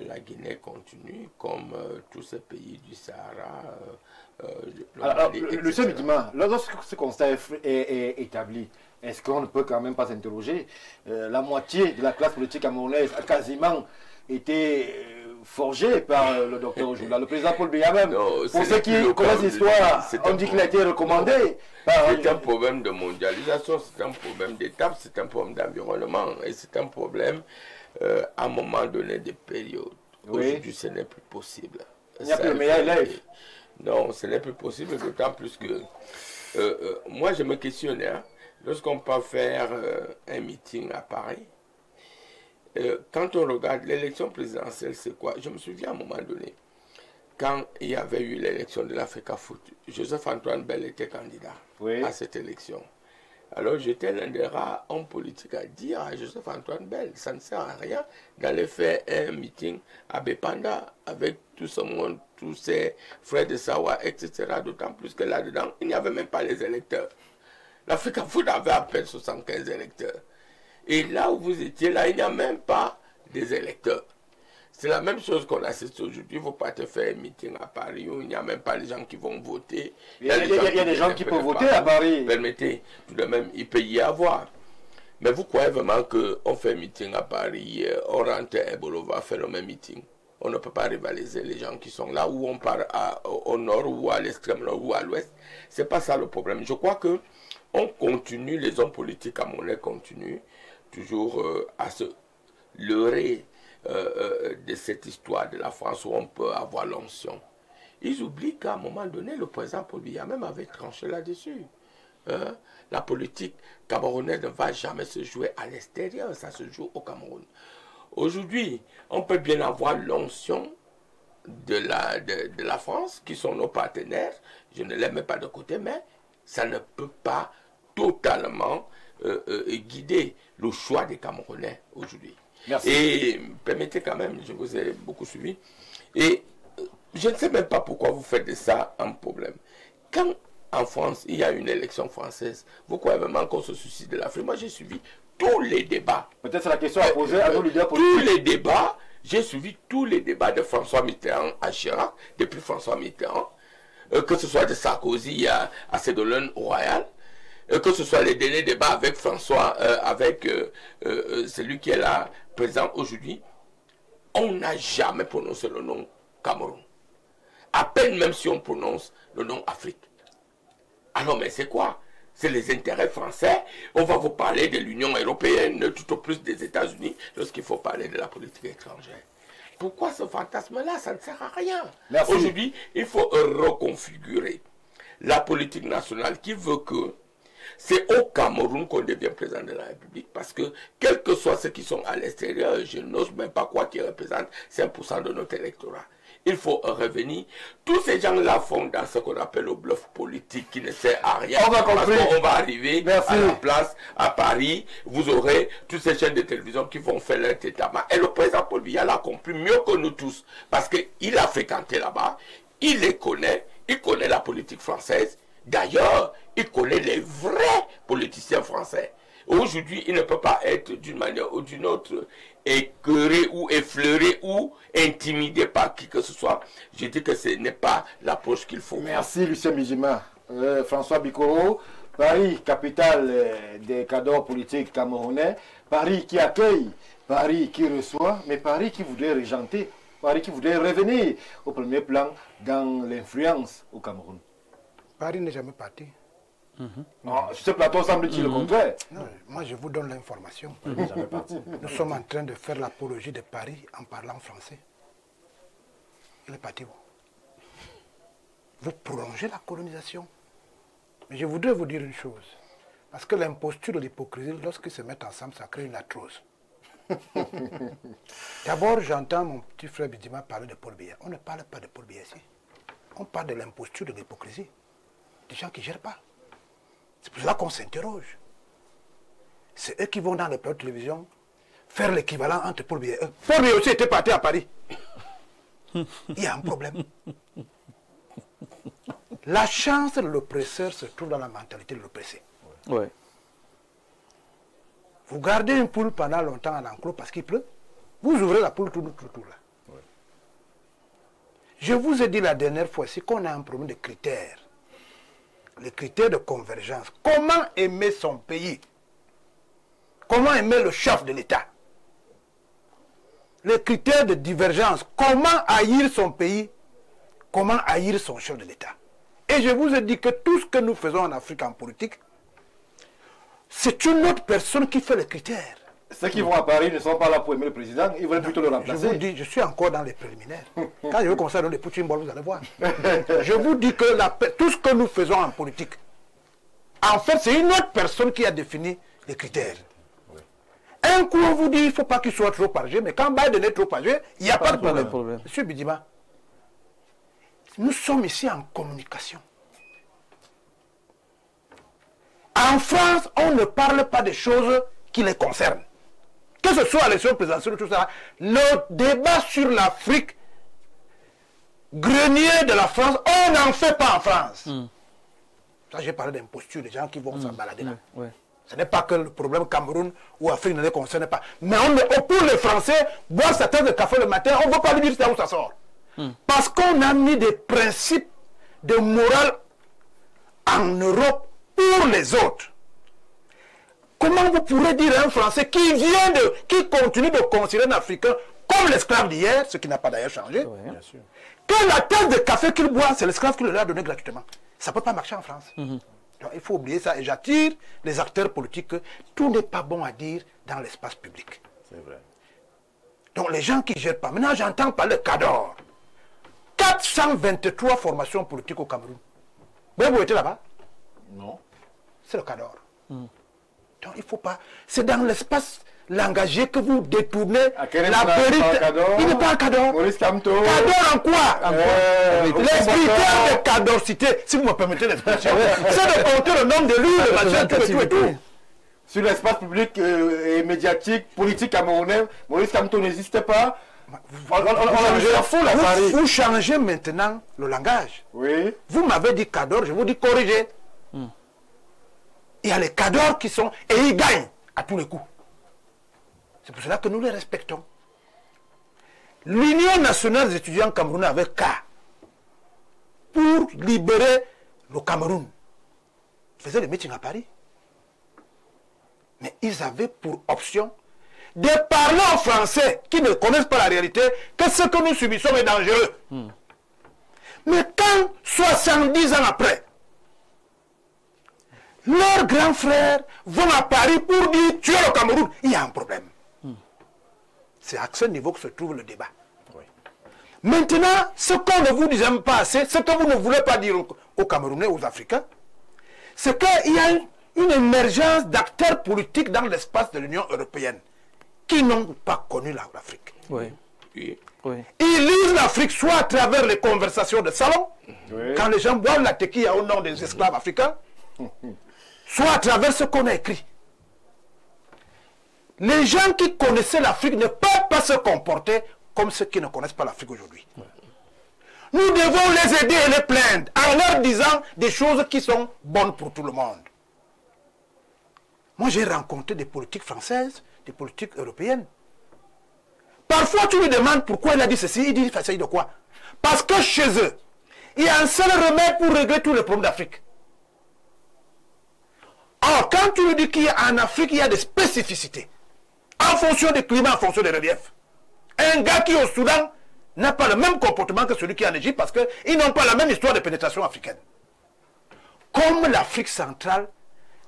la Guinée continue, comme tous ces pays du Sahara. Le seul Bidjima, lorsque ce constat est établi, est-ce qu'on ne peut quand même pas s'interroger? La moitié de la classe politique camerounaise a quasiment été forgée par le docteur Ojoula. Le président Paul Biya même, pour ceux qui connaissent l'histoire, on dit qu'il a été recommandé. C'est un problème de mondialisation, c'est un problème d'étape, c'est un problème d'environnement et c'est un problème à un moment donné des périodes. Oui. Aujourd'hui, ce n'est plus possible. Il n'y a plus le meilleur élève. Non, ce n'est plus possible, d'autant plus que moi, je me questionne, hein, lorsqu'on peut faire un meeting à Paris, quand on regarde l'élection présidentielle, c'est quoi? Je me souviens à un moment donné, quand il y avait eu l'élection de l'Africa Foot, Joseph-Antoine Bell était candidat à cette élection. Alors j'étais l'un des rares hommes politiques à dire à Joseph-Antoine Bell, ça ne sert à rien d'aller faire un meeting à Bepanda avec tout ce monde, tous ces frères de Sawa, etc. D'autant plus que là-dedans, il n'y avait même pas les électeurs. L'Afrique Foot avait à peine 75 électeurs. Et là où vous étiez, là, il n'y a même pas des électeurs. C'est la même chose qu'on assiste aujourd'hui. Vous partez faire un meeting à Paris où il n'y a même pas les gens qui vont voter. Il y a des gens qui peuvent voter à Paris. Permettez, tout de même, il peut y avoir. Mais vous croyez vraiment qu'on fait un meeting à Paris, on rentre à Ebolo, va faire le même meeting? On ne peut pas rivaliser les gens qui sont là, ou on part au nord, ou à l'extrême nord, ou à l'ouest. C'est pas ça le problème. Je crois que on continue, les hommes politiques à Monnaie continuent toujours à se leurrer de cette histoire de la France où on peut avoir l'onction. Ils oublient qu'à un moment donné, le président Paul Biya même avait tranché là-dessus. La politique camerounaise ne va jamais se jouer à l'extérieur, ça se joue au Cameroun. Aujourd'hui, on peut bien avoir l'onction de la France, qui sont nos partenaires, je ne les mets pas de côté, mais ça ne peut pas totalement guider le choix des Camerounais aujourd'hui. Et permettez quand même, je vous ai beaucoup suivi, et je ne sais même pas pourquoi vous faites de ça un problème. Quand en France, il y a une élection française, vous croyez vraiment qu'on se soucie de l'Afrique? Moi, j'ai suivi tous les débats. Peut-être c'est la question à poser à nos leaders politiques. Tous les débats, j'ai suivi tous les débats de François Mitterrand à Chirac, depuis François Mitterrand, que ce soit de Sarkozy à Ségolène Royal, que ce soit les derniers débats avec François, avec celui qui est là, présent aujourd'hui. On n'a jamais prononcé le nom Cameroun. À peine même si on prononce le nom Afrique. Alors, mais c'est quoi? C'est les intérêts français. On va vous parler de l'Union européenne, tout au plus des États-Unis, lorsqu'il faut parler de la politique étrangère. Pourquoi ce fantasme-là? Ça ne sert à rien. Aujourd'hui, il faut reconfigurer la politique nationale qui veut que c'est au Cameroun qu'on devient président de la République. Parce que, quels que soient ceux qui sont à l'extérieur, je n'ose même pas croire qu'ils représentent 5% de notre électorat. Il faut revenir. Tous ces gens-là font dans ce qu'on appelle le bluff politique qui ne sert à rien. On va parce qu'on va arriver à la place, à Paris, vous aurez toutes ces chaînes de télévision qui vont faire leur tétama. Et le président Paul Biya l'a compris mieux que nous tous. Parce qu'il a fréquenté là-bas, il les connaît, il connaît la politique française. D'ailleurs, il connaît les vrais politiciens français. Aujourd'hui, il ne peut pas être d'une manière ou d'une autre écœuré ou effleuré ou intimidé par qui que ce soit. Je dis que ce n'est pas l'approche qu'il faut. Merci Lucien Bijima. François Bikoro, Paris, capitale des cadres politiques camerounais. Paris qui accueille, Paris qui reçoit, mais Paris qui voudrait régenter, Paris qui voudrait revenir au premier plan dans l'influence au Cameroun. Paris n'est jamais parti. Ce plateau semble-t-il le contraire. Non, moi je vous donne l'information. Nous sommes en train de faire l'apologie de Paris en parlant français. Il est parti où? Vous prolongez la colonisation. Mais je voudrais vous dire une chose. Parce que l'imposture et l'hypocrisie, lorsqu'ils se mettent ensemble, ça crée une arthrose. D'abord, j'entends mon petit frère Bidima parler de Paul Biya. On ne parle pas de Paul Biya ici. On parle de l'imposture et de l'hypocrisie. Des gens qui ne gèrent pas. C'est pour cela qu'on s'interroge. C'est eux qui vont dans les plateaux de télévision faire l'équivalent entre Paul Biya. Paul Biya aussi était parti à Paris. Il y a un problème. La chance de l'oppresseur se trouve dans la mentalité de l'oppressé. Ouais. Vous gardez une poule pendant longtemps en enclos parce qu'il pleut. Vous ouvrez la poule tout là. Ouais. Je vous ai dit la dernière fois ici qu'on a un problème de critères. Les critères de convergence. Comment aimer son pays? Comment aimer le chef de l'État? Les critères de divergence. Comment haïr son pays? Comment haïr son chef de l'État? Et je vous ai dit que tout ce que nous faisons en Afrique en politique, c'est une autre personne qui fait les critères. Ceux qui vont à Paris ne sont pas là pour aimer le président, ils veulent plutôt le remplacer. Je vous dis, je suis encore dans les préliminaires. Quand je veux commencer à donner des Poutine Ball, vous allez voir. Je vous dis que tout ce que nous faisons en politique, en fait, c'est une autre personne qui a défini les critères. Un coup, on vous dit, il ne faut pas qu'il soit trop âgé, mais quand Biden est trop âgé, il n'y a pas de problème. Monsieur Bidima, nous sommes ici en communication. En France, on ne parle pas des choses qui les concernent. Que ce soit l'élection présidentielle ou tout ça, le débat sur l'Afrique grenier de la France, on n'en fait pas en France. Ça, j'ai parlé d'imposture, des gens qui vont s'en balader là. Ce n'est pas que le problème Cameroun ou Afrique ne les concerne pas. Mais pour les Français, boire sa tasse de café le matin, on ne va pas lui dire ça où ça sort. Parce qu'on a mis des principes de morale en Europe pour les autres. Comment vous pourrez dire à un Français qui continue de considérer un Africain comme l'esclave d'hier, ce qui n'a pas d'ailleurs changé, que la tasse de café qu'il boit, c'est l'esclave qui le leur a donné gratuitement. Ça ne peut pas marcher en France. Donc, il faut oublier ça. Et j'attire les acteurs politiques que tout n'est pas bon à dire dans l'espace public. C'est vrai. Donc les gens qui ne gèrent pas. Maintenant, j'entends parler de CADOR. 423 formations politiques au Cameroun. Vous étiez là-bas? Non. C'est le CADOR. Donc il ne faut pas... C'est dans l'espace langagier que vous détournez la vérité. Il n'est pas un CADOR. Maurice Kamto. CADOR en quoi? Les critères de cadorcité, si vous me permettez l'expression, c'est de compter le nombre de livres, le machin, tout et tout. Sur l'espace public et médiatique, politique camerounais, Maurice Kamto n'existe pas. Vous changez maintenant le langage. Oui. Vous m'avez dit CADOR, je vous dis corriger. Il y a les CADOR qui sont... Et ils gagnent à tous les coups. C'est pour cela que nous les respectons. L'Union nationale des étudiants camerounais avait cas pour libérer le Cameroun. Ils faisaient des meetings à Paris. Mais ils avaient pour option de parler aux Français qui ne connaissent pas la réalité que ce que nous subissons est dangereux. Mais quand, 70 ans après, leurs grands frères vont à Paris pour dire tuer le Cameroun, il y a un problème. C'est à ce niveau que se trouve le débat. Maintenant, ce qu'on ne vous disait pas assez, ce que vous ne voulez pas dire aux Camerounais, aux Africains, c'est qu'il y a une émergence d'acteurs politiques dans l'espace de l'Union européenne qui n'ont pas connu l'Afrique. Ils lisent l'Afrique soit à travers les conversations de salon, quand les gens boivent la tequila au nom des esclaves africains, soit à travers ce qu'on a écrit. Les gens qui connaissaient l'Afrique ne peuvent pas se comporter comme ceux qui ne connaissent pas l'Afrique aujourd'hui. Nous devons les aider et les plaindre en leur disant des choses qui sont bonnes pour tout le monde. Moi, j'ai rencontré des politiques françaises, des politiques européennes. Parfois, tu lui demandes pourquoi il a dit ceci, il dit ça de quoi? Parce que chez eux, il y a un seul remède pour régler tous les problèmes d'Afrique. Or, quand tu lui dis qu'en Afrique, il y a des spécificités, en fonction du climat, en fonction des reliefs, un gars qui est au Soudan n'a pas le même comportement que celui qui est en Égypte parce qu'ils n'ont pas la même histoire de pénétration africaine. Comme l'Afrique centrale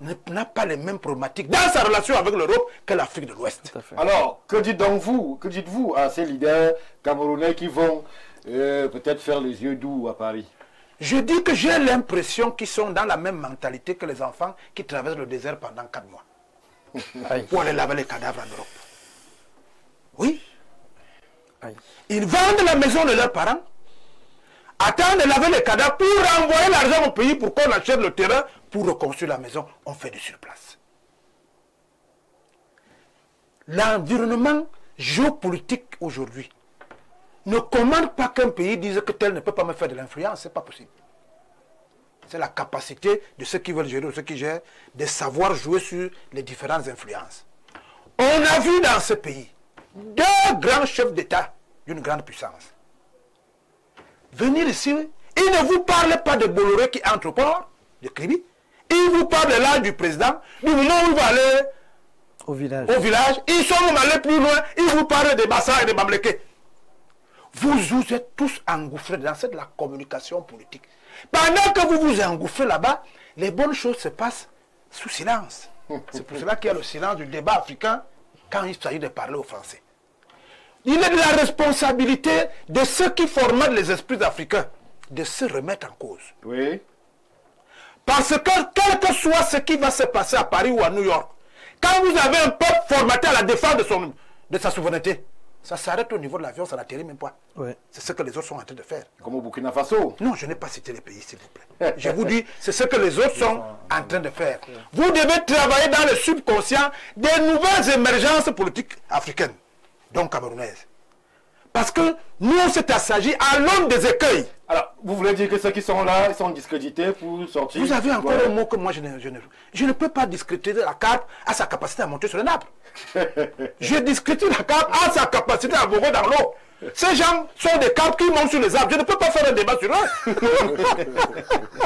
n'a pas les mêmes problématiques dans sa relation avec l'Europe que l'Afrique de l'Ouest. Alors, que dites-vous à ces leaders camerounais qui vont peut-être faire les yeux doux à Paris? Je dis que j'ai l'impression qu'ils sont dans la même mentalité que les enfants qui traversent le désert pendant 4 mois. Pour aller laver les cadavres en Europe. Oui. Ils vendent la maison de leurs parents, attendent de laver les cadavres pour renvoyer l'argent au pays pour qu'on achète le terrain pour reconstruire la maison. On fait du surplace. L'environnement géopolitique aujourd'hui ne commande pas qu'un pays dise que tel ne peut pas me faire de l'influence. Ce n'est pas possible. C'est la capacité de ceux qui veulent gérer ou ceux qui gèrent de savoir jouer sur les différentes influences. On a vu dans ce pays 2 grands chefs d'État d'une grande puissance venir ici. Ils ne vous parlent pas de Bolloré qui entre au port de Kribi. Ils vous parlent de l'âge du président. Du moment où il va aller au village. Ils sont même allés plus loin. Ils vous parlent des Bassa et des Bamleke. Vous êtes tous engouffrés dans cette la communication politique. Pendant que vous vous engouffrez là-bas, les bonnes choses se passent sous silence. C'est pour cela qu'il y a le silence du débat africain quand il s'agit de parler aux Français. Il est de la responsabilité de ceux qui formatent les esprits africains de se remettre en cause. Oui. Parce que quel que soit ce qui va se passer à Paris ou à New York, quand vous avez un peuple formaté à la défense de sa souveraineté, ça s'arrête au niveau de l'avion, ça n'atterrit même pas. C'est ce que les autres sont en train de faire. Comme au Burkina Faso. Non, je n'ai pas cité les pays, s'il vous plaît. Je vous dis, c'est ce que les autres sont en train de faire. Vous devez travailler dans le subconscient des nouvelles émergences politiques africaines, donc camerounaises. Parce que nous, on s'est assagi à l'aune des écueils. Alors, vous voulez dire que ceux qui sont là, ils sont discrédités pour sortir? Vous avez encore un mot que moi, je ne peux pas discréditer la carpe à sa capacité à monter sur un arbre. Je discrédite la carpe à sa capacité à voler dans l'eau. Ces gens sont des carpes qui montent sur les arbres. Je ne peux pas faire un débat sur eux.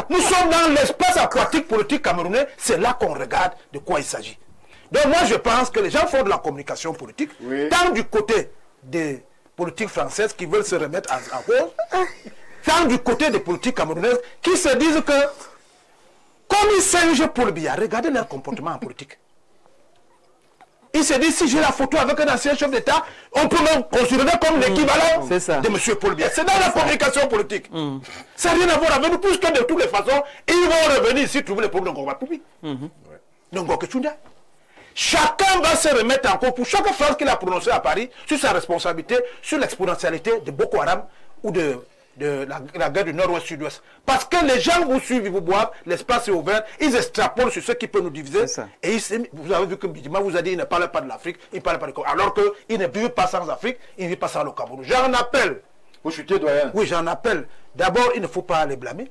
Nous sommes dans l'espace aquatique politique camerounais. C'est là qu'on regarde de quoi il s'agit. Donc moi, je pense que les gens font de la communication politique, tant du côté des politiques françaises qui veulent se remettre en cause, tant du côté des politiques camerounaises qui se disent que, comme ils singent Paul Biya, regardez leur comportement en politique. Ils se disent, si j'ai la photo avec un ancien chef d'État, on peut me considérer comme l'équivalent de M. Paul Biya. C'est dans la communication politique. Ça n'a rien à voir avec nous, puisque de toutes les façons, ils vont revenir ici trouver les problèmes de Ngoma Poubi. Chacun va se remettre en cause pour chaque phrase qu'il a prononcée à Paris sur sa responsabilité, sur l'exponentialité de Boko Haram ou de la guerre du Nord-Ouest-Sud-Ouest. Parce que les gens vous suivent, ils vous boivent, l'espace est ouvert, ils extrapolent sur ce qui peut nous diviser. Et vous avez vu que Bidima vous a dit, il ne parle pas de l'Afrique, il ne parle pas de Cameroun. Alors qu'il ne vit pas sans Afrique, il ne vit pas sans le Cameroun. J'en appelle. Vous chutez, doyen. Oui, j'en appelle. D'abord, il ne faut pas les blâmer.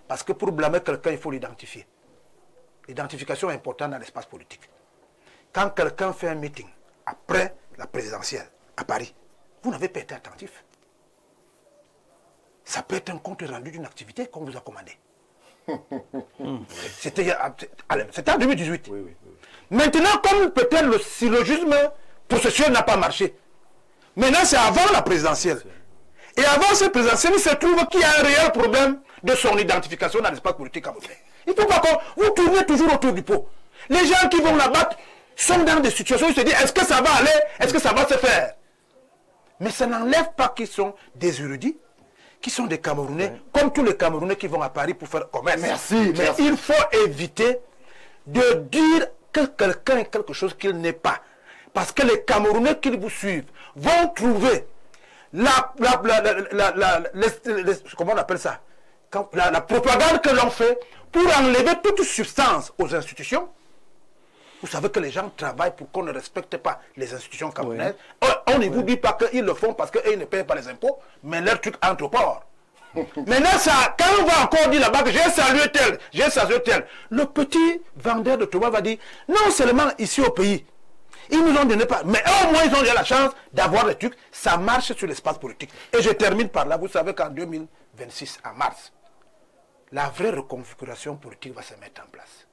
Parce que pour blâmer quelqu'un, il faut l'identifier. L'identification est importante dans l'espace politique. Quand quelqu'un fait un meeting après la présidentielle à Paris, vous n'avez pas été attentif. Ça peut être un compte rendu d'une activité qu'on vous a commandé. C'était en 2018. Maintenant, comme peut-être le syllogisme processuel n'a pas marché, maintenant c'est avant la présidentielle. Et avant cette présidentielle, il se trouve qu'il y a un réel problème de son identification dans l'espace politique camerounais. Il ne faut pas que vous tournez toujours autour du pot. Les gens qui vont la battre sont dans des situations où ils se disent, est-ce que ça va aller, est-ce que ça va se faire? Mais ça n'enlève pas qu'ils sont des érudits, qui sont des Camerounais, comme tous les Camerounais qui vont à Paris pour faire commerce. Merci. Il faut éviter de dire que quelqu'un est quelque chose qu'il n'est pas. Parce que les Camerounais qui vous suivent vont trouver comment on appelle ça, la propagande que l'on fait pour enlever toute substance aux institutions. Vous savez que les gens travaillent pour qu'on ne respecte pas les institutions camerounaises. On ne vous dit pas qu'ils le font parce qu'ils ne payent pas les impôts, mais leur truc entre au port. Maintenant, ça, quand on va encore dire là-bas que j'ai salué tel, j'ai salué tel, le petit vendeur de tomates va dire, non seulement ici au pays, ils nous ont donné pas, mais au moins ils ont eu la chance d'avoir les trucs, ça marche sur l'espace politique. Et je termine par là, vous savez qu'en 2026, en mars, la vraie reconfiguration politique va se mettre en place.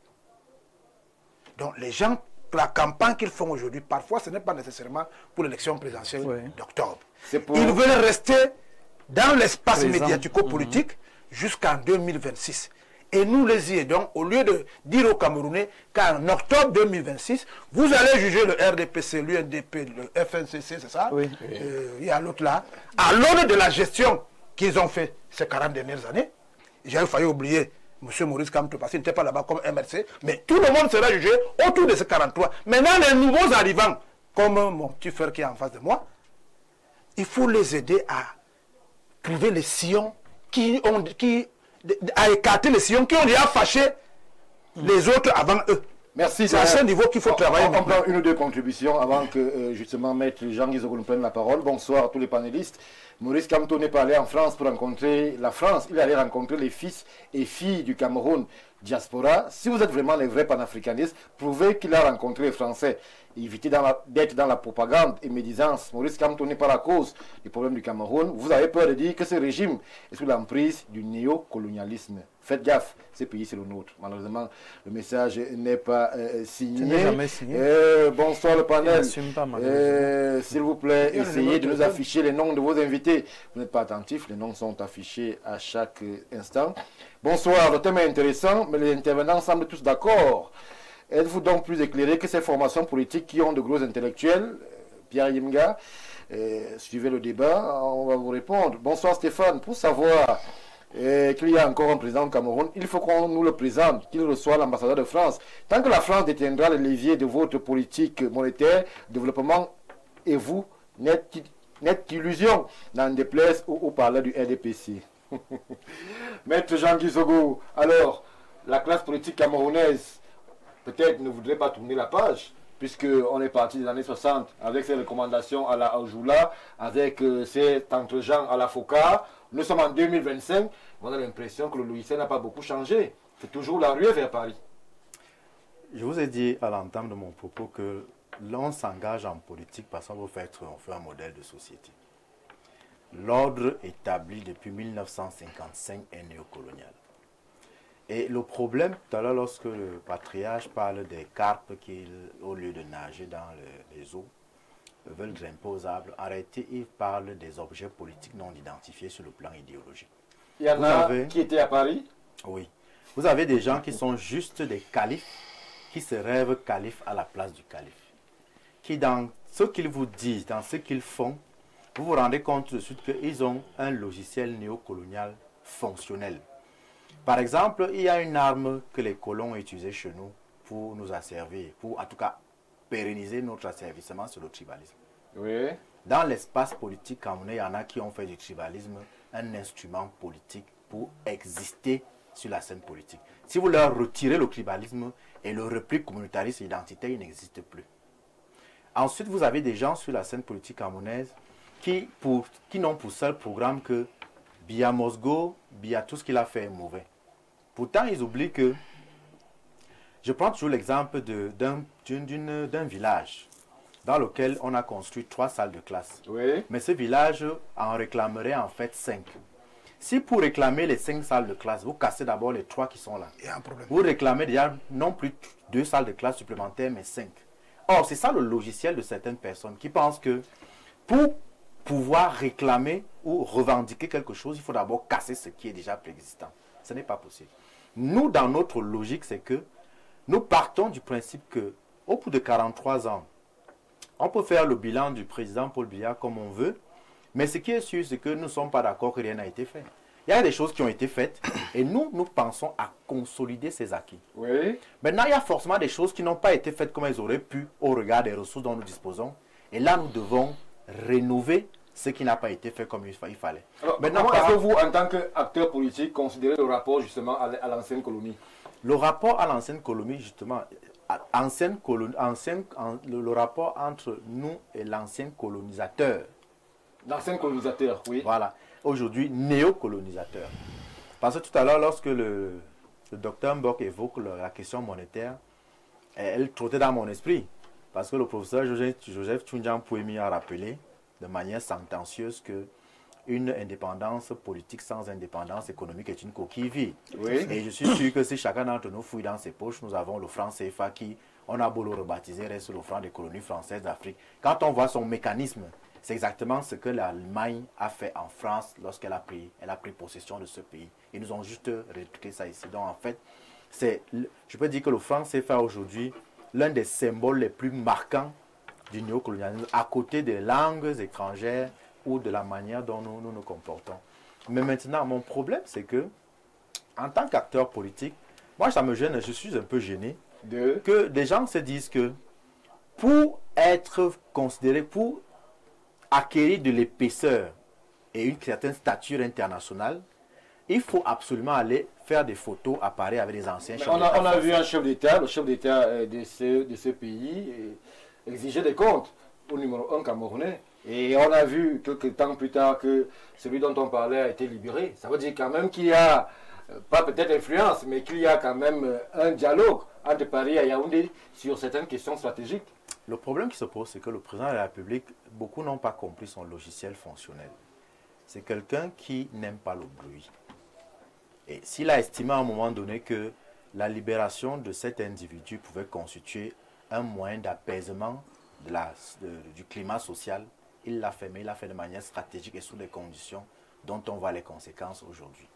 Donc les gens, la campagne qu'ils font aujourd'hui, parfois ce n'est pas nécessairement pour l'élection présidentielle d'octobre. Ils veulent rester dans l'espace médiatico-politique jusqu'en 2026. Et nous les y aidons, au lieu de dire aux Camerounais qu'en octobre 2026, vous allez juger le RDPC, l'UNDP, le FNCC, c'est ça? Il y a l'autre là. À l'aune de la gestion qu'ils ont fait ces 40 dernières années, j'ai failli oublier M. Maurice Kamto, parce qu'il n'était pas là-bas comme MRC, mais tout le monde sera jugé autour de ces 43. Maintenant, les nouveaux arrivants, comme mon petit frère qui est en face de moi, il faut les aider à trouver les sillons à écarter les sillons qui ont déjà fâché les autres avant eux. Merci. C'est à ce niveau qu'il faut travailler. On prend une ou deux contributions avant que justement Maître Jean-Guy nous prenne la parole. Bonsoir à tous les panélistes. Maurice Kamto n'est pas allé en France pour rencontrer la France. Il allait rencontrer les fils et filles du Cameroun diaspora. Si vous êtes vraiment les vrais panafricanistes, prouvez qu'il a rencontré les Français. Évitez d'être dans la propagande et médisance. Maurice Kamto n'est pas la cause du problème du Cameroun. Vous avez peur de dire que ce régime est sous l'emprise du néocolonialisme. Faites gaffe, ce pays c'est le nôtre. Malheureusement, le message n'est pas signé. Jamais signé. Bonsoir le panel. S'il vous plaît, essayez de nous afficher les noms de vos invités. Vous n'êtes pas attentifs, les noms sont affichés à chaque instant. Bonsoir, le thème est intéressant, mais les intervenants semblent tous d'accord. Êtes-vous donc plus éclairé que ces formations politiques qui ont de gros intellectuels? Pierre Yimga, suivez le débat, on va vous répondre. Bonsoir Stéphane, pour savoir qu'il y a encore un président au Cameroun, il faut qu'on nous le présente, qu'il reçoit l'ambassadeur de France. Tant que la France détiendra le levier de votre politique monétaire, développement et vous, nette illusion, n'en déplaise au parler du RDPC. Maître Jean-Guy alors, la classe politique camerounaise peut-être ne voudrait pas tourner la page, puisqu'on est parti des années 60 avec ces recommandations à la Aoujula, avec cet entre-gens à la FOCA. Nous sommes en 2025, on a l'impression que le logiciel n'a pas beaucoup changé. C'est toujours la ruée vers Paris. Je vous ai dit à l'entame de mon propos que l'on s'engage en politique parce qu'on veut faire triompher un modèle de société. L'ordre établi depuis 1955 est néocolonial. Et le problème, tout à l'heure, lorsque le patriarche parle des carpes qui, au lieu de nager dans les eaux, veulent grimper aux arbres, en réalité, il parle des objets politiques non identifiés sur le plan idéologique. Il y en a qui étaient à Paris? Oui. Vous avez des gens qui sont juste des califes, qui se rêvent califes à la place du calife. Qui, dans ce qu'ils vous disent, dans ce qu'ils font, vous vous rendez compte tout de suite qu'ils ont un logiciel néocolonial fonctionnel. Par exemple, il y a une arme que les colons ont utilisée chez nous pour nous asservir, pour en tout cas pérenniser notre asservissement sur le tribalisme. Oui. Dans l'espace politique camerounais, il y en a qui ont fait du tribalisme un instrument politique pour exister sur la scène politique. Si vous leur retirez le tribalisme et le repli communautariste et identitaire, il n'existe plus. Ensuite, vous avez des gens sur la scène politique camerounaise qui n'ont pour seul programme que Biya Mosgo, Biya tout ce qu'il a fait est mauvais. Pourtant, ils oublient que, je prends toujours l'exemple d'un village dans lequel on a construit 3 salles de classe. Oui. Mais ce village en réclamerait en fait 5. Si pour réclamer les 5 salles de classe, vous cassez d'abord les 3 qui sont là. Il y a un problème. Vous réclamez déjà non plus 2 salles de classe supplémentaires, mais 5. Or, c'est ça le logiciel de certaines personnes qui pensent que pour pouvoir réclamer ou revendiquer quelque chose, il faut d'abord casser ce qui est déjà préexistant. Ce n'est pas possible. Nous, dans notre logique, c'est que nous partons du principe que, au bout de 43 ans, on peut faire le bilan du président Paul Biya comme on veut, mais ce qui est sûr, c'est que nous ne sommes pas d'accord que rien n'a été fait. Il y a des choses qui ont été faites et nous pensons à consolider ces acquis. Oui. Maintenant, il y a forcément des choses qui n'ont pas été faites comme elles auraient pu au regard des ressources dont nous disposons. Et là, nous devons rénover ce qui n'a pas été fait comme il fallait. Alors, maintenant, comment est-ce que vous, en tant qu'acteur politique, considérez le rapport justement à l'ancienne colonie? Le rapport à l'ancienne colonie, justement, le rapport entre nous et l'ancien colonisateur. L'ancien colonisateur, oui. Voilà. Aujourd'hui, néocolonisateur. Parce que tout à l'heure, lorsque le docteur Mbok évoque la question monétaire, elle trottait dans mon esprit. Parce que le professeur Joseph Tchoundjian Pouemi a rappelé de manière sentencieuse que une indépendance politique sans indépendance économique est une coquille vide. Oui. Et je suis sûr que si chacun d'entre nous fouille dans ses poches, nous avons le franc CFA qui, on a beau le rebaptiser, reste le franc des colonies françaises d'Afrique. Quand on voit son mécanisme, c'est exactement ce que l'Allemagne a fait en France lorsqu'elle a pris possession de ce pays. Ils nous ont juste répliqué ça ici. Donc en fait, je peux dire que le franc CFA aujourd'hui, l'un des symboles les plus marquants du néocolonialisme, à côté des langues étrangères ou de la manière dont nous nous comportons. Mais maintenant, mon problème, c'est que, en tant qu'acteur politique, moi, ça me gêne, je suis un peu gêné que des gens se disent que pour être considéré, pour acquérir de l'épaisseur et une certaine stature internationale, il faut absolument aller faire des photos à Paris avec des anciens chefs d'État. On a vu un chef d'État, le chef d'État de ce pays, exiger des comptes au numéro 1 camerounais. Et on a vu quelques temps plus tard que celui dont on parlait a été libéré. Ça veut dire quand même qu'il y a, pas peut-être influence, mais qu'il y a quand même un dialogue entre Paris et Yaoundé sur certaines questions stratégiques. Le problème qui se pose, c'est que le président de la République, beaucoup n'ont pas compris son logiciel fonctionnel. C'est quelqu'un qui n'aime pas le bruit. Et s'il a estimé à un moment donné que la libération de cet individu pouvait constituer un moyen d'apaisement du climat social, il l'a fait, mais il l'a fait de manière stratégique et sous des conditions dont on voit les conséquences aujourd'hui.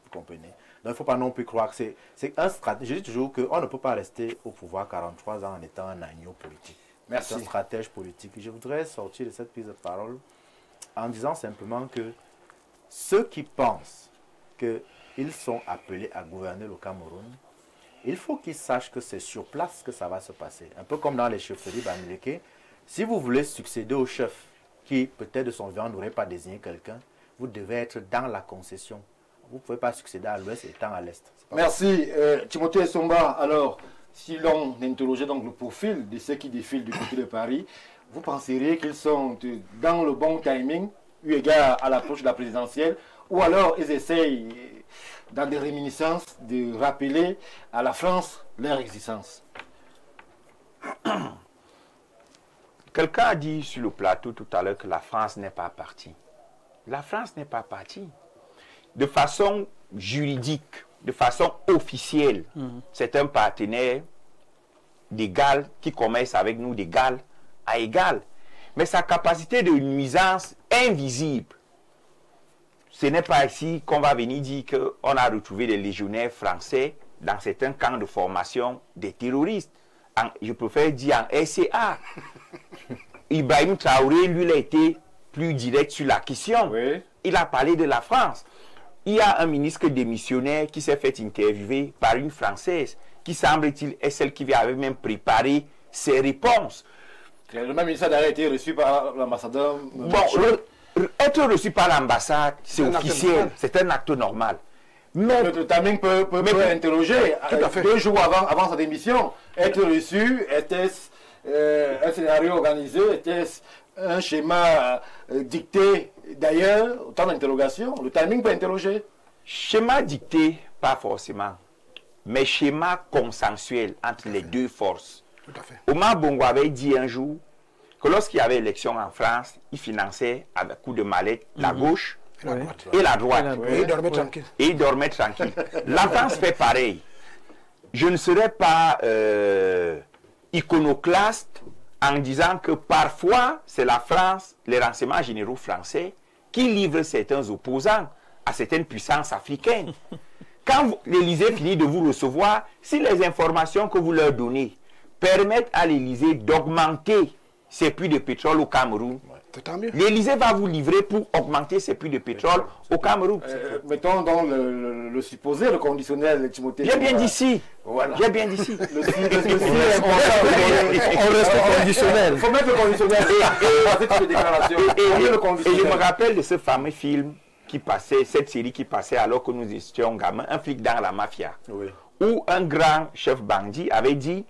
Vous comprenez? Donc il ne faut pas non plus croire que c'est un stratège. Je dis toujours qu'on ne peut pas rester au pouvoir 43 ans en étant un agneau politique. Merci. C'est un stratège politique. Je voudrais sortir de cette prise de parole en disant simplement que ceux qui pensent qu'ils sont appelés à gouverner le Cameroun, il faut qu'ils sachent que c'est sur place que ça va se passer. Un peu comme dans les chefferies Bamileke. Si vous voulez succéder au chef qui, peut-être de son vivant, n'aurait pas désigné quelqu'un, vous devez être dans la concession. Vous ne pouvez pas succéder à l'ouest étant à l'est. Merci. Timothée Somba, alors, si l'on interrogeait donc le profil de ceux qui défilent du côté de Paris, vous penseriez qu'ils sont dans le bon timing, eu égard à l'approche de la présidentielle, ou alors ils essayent, dans des réminiscences, de rappeler à la France leur existence? Quelqu'un a dit sur le plateau tout à l'heure que la France n'est pas partie. La France n'est pas partie. De façon juridique, de façon officielle, c'est un partenaire d'égal qui commerce avec nous d'égal à égal. Mais sa capacité de nuisance invisible, ce n'est pas ici qu'on va venir dire qu'on a retrouvé des légionnaires français dans certains camps de formation des terroristes. Je préfère dire en SCA. Ibrahim Traoré, lui, il a été plus direct sur la question. Oui. Il a parlé de la France. Il y a un ministre démissionnaire qui s'est fait interviewer par une Française qui, semble-t-il, est celle qui avait même préparé ses réponses. Le même ministère a été reçu par l'ambassadeur. Bon, être reçu par l'ambassade, c'est officiel, c'est un acte normal. Mais le timing peut interroger. 2 jours avant sa démission, être reçu, était-ce un scénario organisé, était-ce un schéma dicté d'ailleurs? Autant d'interrogations. Le timing peut interroger. Schéma dicté, pas forcément, mais schéma consensuel entre les deux forces. Tout à fait. Omar Bongo avait dit un jour que lorsqu'il y avait élection en France, il finançait avec coup de mallette la gauche et la droite. Et il dormait tranquille. Et il dormait tranquille. La France fait pareil. Je ne serais pas iconoclaste en disant que parfois, c'est la France, les renseignements généraux français, qui livrent certains opposants à certaines puissances africaines. Quand l'Élysée finit de vous recevoir, si les informations que vous leur donnez permettent à l'Élysée d'augmenter ses puits de pétrole au Cameroun, l'Élysée va vous livrer pour augmenter ses puits de pétrole au Cameroun. Mettons donc le supposé, le conditionnel, Timothée. J'ai bien dit si. Voilà. J'ai bien dit si. Le si est important. On reste au conditionnel. Il faut mettre le conditionnel. Et je me rappelle de ce fameux film qui passait, cette série qui passait alors que nous étions gamins, Un flic dans la mafia, où un grand chef bandit avait dit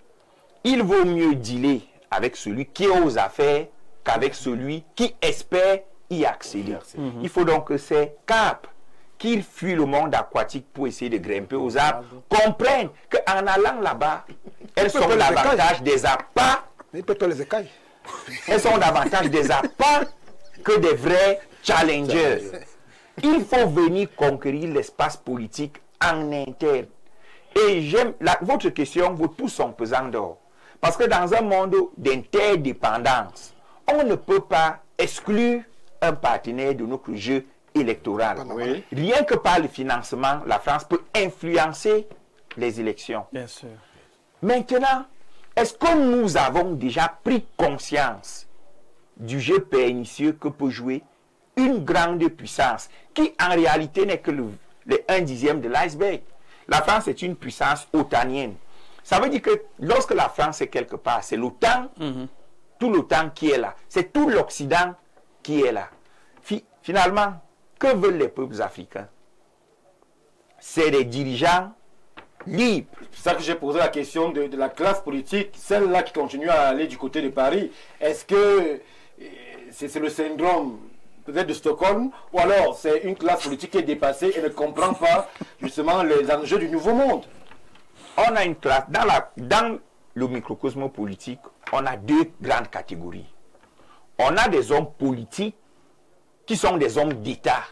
il vaut mieux dealer avec celui qui ose faire qu'avec celui qui espère y accéder. Il faut donc que ces capes qui fuient le monde aquatique pour essayer de grimper aux arbres comprennent qu'en allant là-bas, elles sont davantage des appâts. Elles sont davantage des appâts que des vrais challengers. Il faut venir conquérir l'espace politique en interne. Et j'aime votre question vaut tout son pesant d'or. Parce que dans un monde d'interdépendance, on ne peut pas exclure un partenaire de notre jeu électoral. Oui. Rien que par le financement, la France peut influencer les élections. Bien sûr. Maintenant, est-ce que nous avons déjà pris conscience du jeu pernicieux que peut jouer une grande puissance qui en réalité n'est que le 1/10 de l'iceberg? La France est une puissance otanienne. Ça veut dire que lorsque la France est quelque part, c'est l'OTAN, tout l'OTAN qui est là. C'est tout l'Occident qui est là. Finalement, que veulent les peuples africains? C'est des dirigeants libres. C'est ça que j'ai posé la question de la classe politique, celle-là qui continue à aller du côté de Paris. Est-ce que c'est le syndrome peut-être de Stockholm, ou alors c'est une classe politique qui est dépassée et ne comprend pas justement les enjeux du nouveau monde? On a une classe, dans le microcosme politique, on a 2 grandes catégories. On a des hommes politiques qui sont des hommes d'État.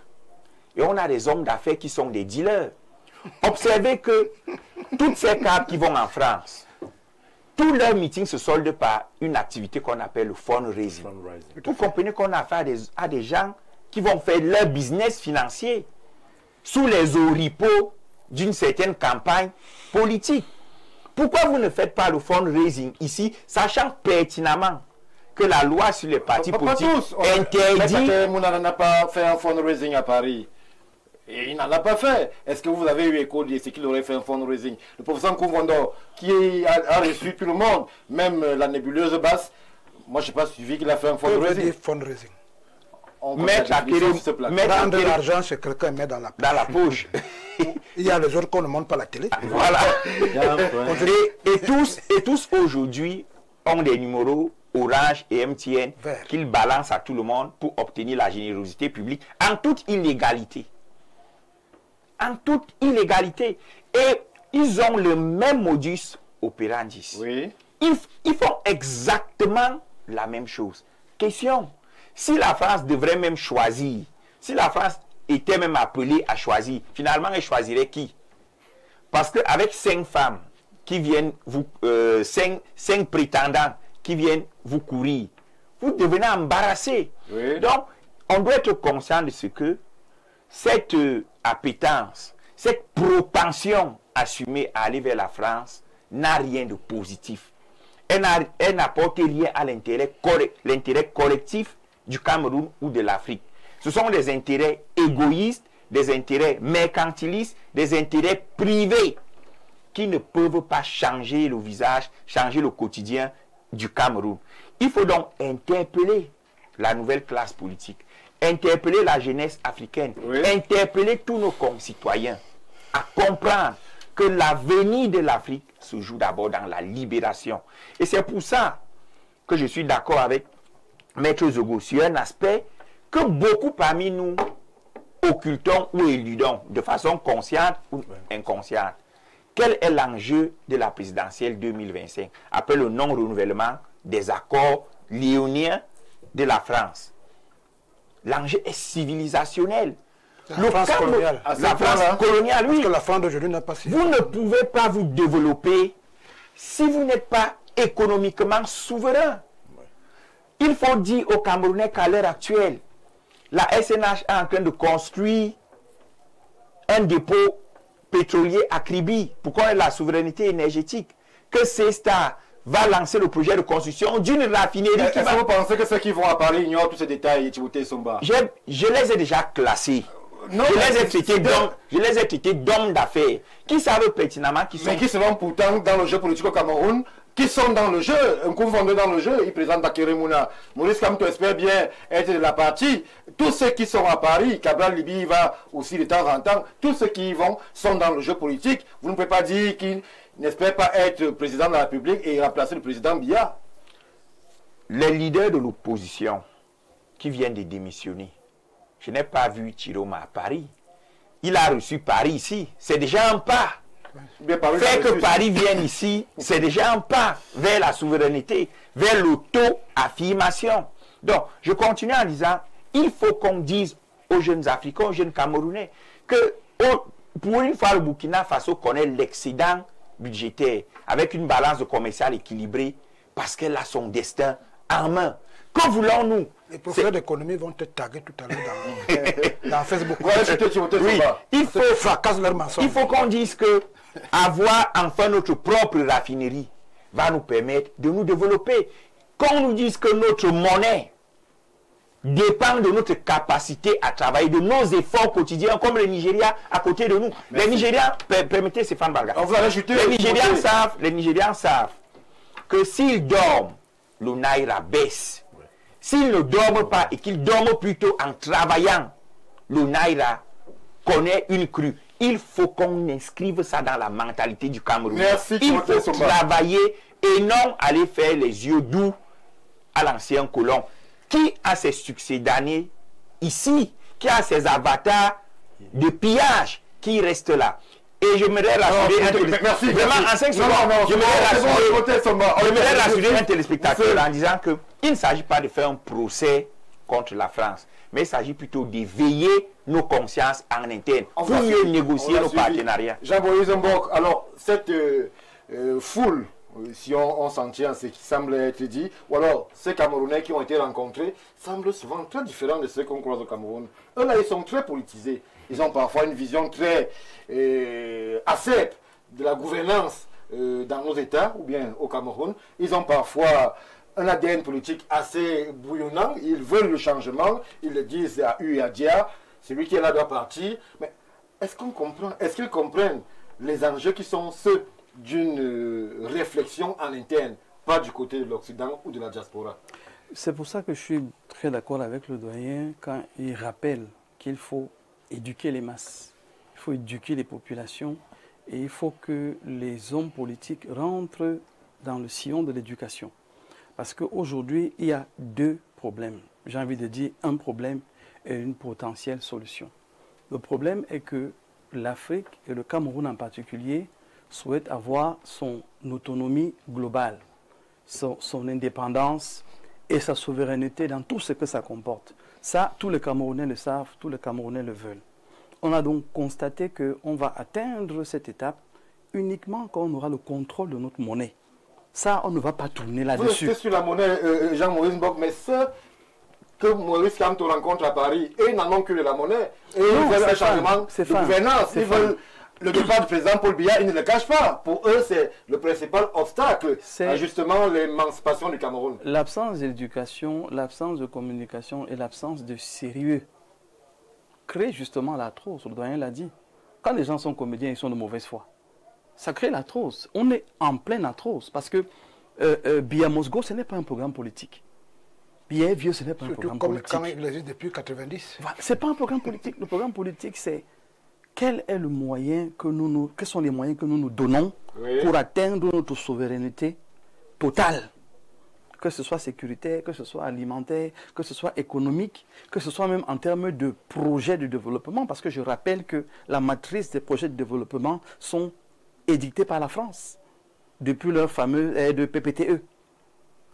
Et on a des hommes d'affaires qui sont des dealers. Observez que toutes ces cadres qui vont en France, tous leurs meetings se soldent par une activité qu'on appelle le fundraising. Vous comprenez qu'on a affaire à des gens qui vont faire leur business financier sous les oripeaux d'une certaine campagne politique. Pourquoi vous ne faites pas le fundraising ici, sachant pertinemment que la loi sur les partis politiques interdit... On n'a pas fait un fundraising à Paris. Et il n'en a pas fait. Est-ce que vous avez eu écho de ce qu'il aurait fait un fundraising? Le professeur Kouvondor, qui a reçu tout le monde, même la nébuleuse basse, moi je n'ai pas suivi qu'il a fait un fundraising. mettre de l'argent chez quelqu'un, met dans la poche. Il y a les autres qu'on ne montre pas à la télé. Voilà. et tous aujourd'hui ont des numéros Orange et MTN qu'ils balancent à tout le monde pour obtenir la générosité publique en toute illégalité. En toute illégalité. Et ils ont le même modus operandi. Oui. Ils font exactement la même chose. Question, si la France devrait même choisir, si la France était même appelée à choisir, finalement elle choisirait qui? Parce qu'avec 5 femmes qui viennent vous, 5 prétendants qui viennent vous courir, vous devenez embarrassé. Oui. Donc, on doit être conscient de ce que cette appétence, cette propension assumée à aller vers la France n'a rien de positif. Elle n'apporte rien à l'intérêt collectif du Cameroun ou de l'Afrique. Ce sont des intérêts égoïstes, des intérêts mercantilistes, des intérêts privés qui ne peuvent pas changer le visage, changer le quotidien du Cameroun. Il faut donc interpeller la nouvelle classe politique, interpeller la jeunesse africaine, interpeller tous nos concitoyens à comprendre que l'avenir de l'Afrique se joue d'abord dans la libération. Et c'est pour ça que je suis d'accord avec Maître Zogo sur un aspect que beaucoup parmi nous occultons ou éludons de façon consciente ou inconsciente. Quel est l'enjeu de la présidentielle 2025 après le non-renouvellement des accords léoniens de la France? L'enjeu est civilisationnel. La France coloniale. La France coloniale, oui. Parce que la France d'aujourd'hui n'a pas si. Vous ne pouvez pas vous développer si vous n'êtes pas économiquement souverain. Il faut dire aux Camerounais qu'à l'heure actuelle, la SNH est en train de construire un dépôt pétrolier à Kribi pour qu'on ait la souveraineté énergétique. Que Cesta va lancer le projet de construction d'une raffinerie. Est-ce que vous pensez que ceux qui vont à Paris ignorent tous ces détails, Timothée Somba? Je les ai déjà classés. Non, je les ai traités d'hommes d'affaires qui savent pertinemment qui sont... Mais qui seront pourtant dans le jeu politique au Cameroun, qui sont dans le jeu, un coup vendeur dans le jeu, ils présentent Bakary Mouna. Maurice Kamto espère bien être de la partie. Tous ceux qui sont à Paris, Cabral Libi va aussi de temps en temps, tous ceux qui y vont sont dans le jeu politique. Vous ne pouvez pas dire qu'ils n'espèrent pas être président de la République et remplacer le président Biya. Les leaders de l'opposition qui viennent de démissionner, je n'ai pas vu Chiroma à Paris. Il a reçu Paris ici. C'est déjà un pas. Faire que Paris vienne ici, c'est déjà un pas vers la souveraineté, vers l'auto-affirmation. Donc, je continue en disant, il faut qu'on dise aux jeunes Africains, aux jeunes Camerounais, que pour une fois, le Burkina Faso connaît l'excédent budgétaire avec une balance commerciale équilibrée parce qu'elle a son destin en main. Que voulons-nous? Les professeurs d'économie vont te taguer tout à l'heure dans Facebook. Oui, il faut qu'on dise que avoir enfin notre propre raffinerie va nous permettre de nous développer. Qu'on nous dise que notre monnaie dépend de notre capacité à travailler, de nos efforts quotidiens, comme le Nigeria à côté de nous. Merci. Les Nigériens, permettez Stéphane Barga, les Nigérians savent que s'ils dorment, le Naira baisse. S'ils ne dorment pas et qu'ils dorment plutôt en travaillant, le Naira connaît une crue. Il faut qu'on inscrive ça dans la mentalité du Cameroun. Il faut travailler et non aller faire les yeux doux à l'ancien colon qui a ses succès d'année ici, qui a ses avatars de pillage qui restent là. Et je me rassurer vraiment en 5 secondes, je me rassurer un téléspectateur en disant qu'il ne s'agit pas de faire un procès contre la France, mais il s'agit plutôt d'éveiller nos consciences en interne pour mieux négocier nos partenariats. Jean-Boris Mbok, alors cette foule, si on s'en tient à ce qui semble être dit, ou alors ces Camerounais qui ont été rencontrés, semblent souvent très différents de ceux qu'on croise au Cameroun. Eux là, ils sont très politisés. Ils ont parfois une vision très acerbe de la gouvernance dans nos États, ou bien au Cameroun. Ils ont parfois un ADN politique assez bouillonnant. Ils veulent le changement. Ils le disent à U et à Dia. Celui qui est là doit partir. Mais est-ce qu'on comprend, est-ce qu'ils comprennent les enjeux qui sont ceux d'une réflexion en interne, pas du côté de l'Occident ou de la diaspora? C'est pour ça que je suis très d'accord avec le doyen quand il rappelle qu'il faut éduquer les masses, il faut éduquer les populations et il faut que les hommes politiques rentrent dans le sillon de l'éducation. Parce qu'aujourd'hui, il y a deux problèmes. J'ai envie de dire un problème et une potentielle solution. Le problème est que l'Afrique, et le Cameroun en particulier, souhaitent avoir son autonomie globale, son indépendance et sa souveraineté dans tout ce que ça comporte. Ça, tous les Camerounais le savent, tous les Camerounais le veulent. On a donc constaté qu'on va atteindre cette étape uniquement quand on aura le contrôle de notre monnaie. Ça, on ne va pas tourner là-dessus. Vous restez sur la monnaie, Jean-Maurice Mbok, mais ceux que Maurice Kamto rencontre à Paris, eux n'en ont que de la monnaie. Et ils veulent un changement de gouvernance. Ils veulent le départ du président Paul Biya, ils ne le cachent pas. Pour eux, c'est le principal obstacle à justement l'émancipation du Cameroun. L'absence d'éducation, l'absence de communication et l'absence de sérieux crée justement l'arthrose. Le doyen l'a dit. Quand les gens sont comédiens, ils sont de mauvaise foi. Ça crée l'arthrose. On est en pleine arthrose parce que Biya Mosgo, ce n'est pas un programme politique. Biya Vieux, ce n'est pas un programme politique. Quand il existe depuis 90. Ce n'est pas un programme politique. Le programme politique, c'est quel est le moyen que quels sont les moyens que nous nous donnons pour atteindre notre souveraineté totale. Que ce soit sécuritaire, que ce soit alimentaire, que ce soit économique, que ce soit même en termes de projets de développement. Parce que je rappelle que la matrice des projets de développement sont édictés par la France, depuis leur fameux de PPTE.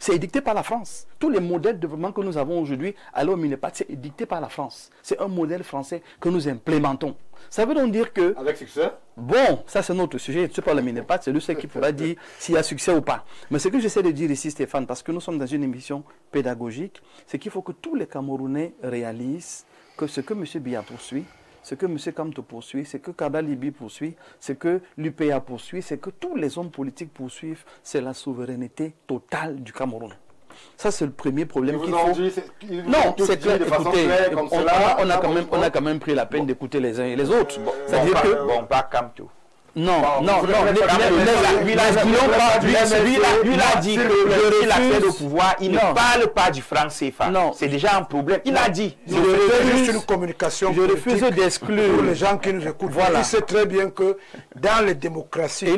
C'est édicté par la France. Tous les modèles de développement que nous avons aujourd'hui à l'OMINEPAD, c'est édicté par la France. C'est un modèle français que nous implémentons. Ça veut donc dire que... Avec succès? Bon, ça c'est notre sujet. Je ne sais pas l'OMINEPAD, c'est lui seul qui pourra dire s'il y a succès ou pas. Mais ce que j'essaie de dire ici, Stéphane, parce que nous sommes dans une émission pédagogique, c'est qu'il faut que tous les Camerounais réalisent que ce que M. Biya poursuit, ce que M. Kamto poursuit, ce que Kada Libi poursuit, ce que l'UPA poursuit, ce que tous les hommes politiques poursuivent, c'est la souveraineté totale du Cameroun. Ça, c'est le premier problème qu'il faut... Non, c'est clair. Écoutez, on a quand même pris la peine d'écouter les uns et les autres. C'est-à-dire que... Bon, pas Kamto. Non, non, lui il a dit que s'il accède au pouvoir, il ne parle pas du franc CFA. C'est déjà un problème. Il a dit. Je refuse juste une communication je refuse d'exclure pour les gens qui nous écoutent. Voilà. Il sait très bien que dans les démocraties à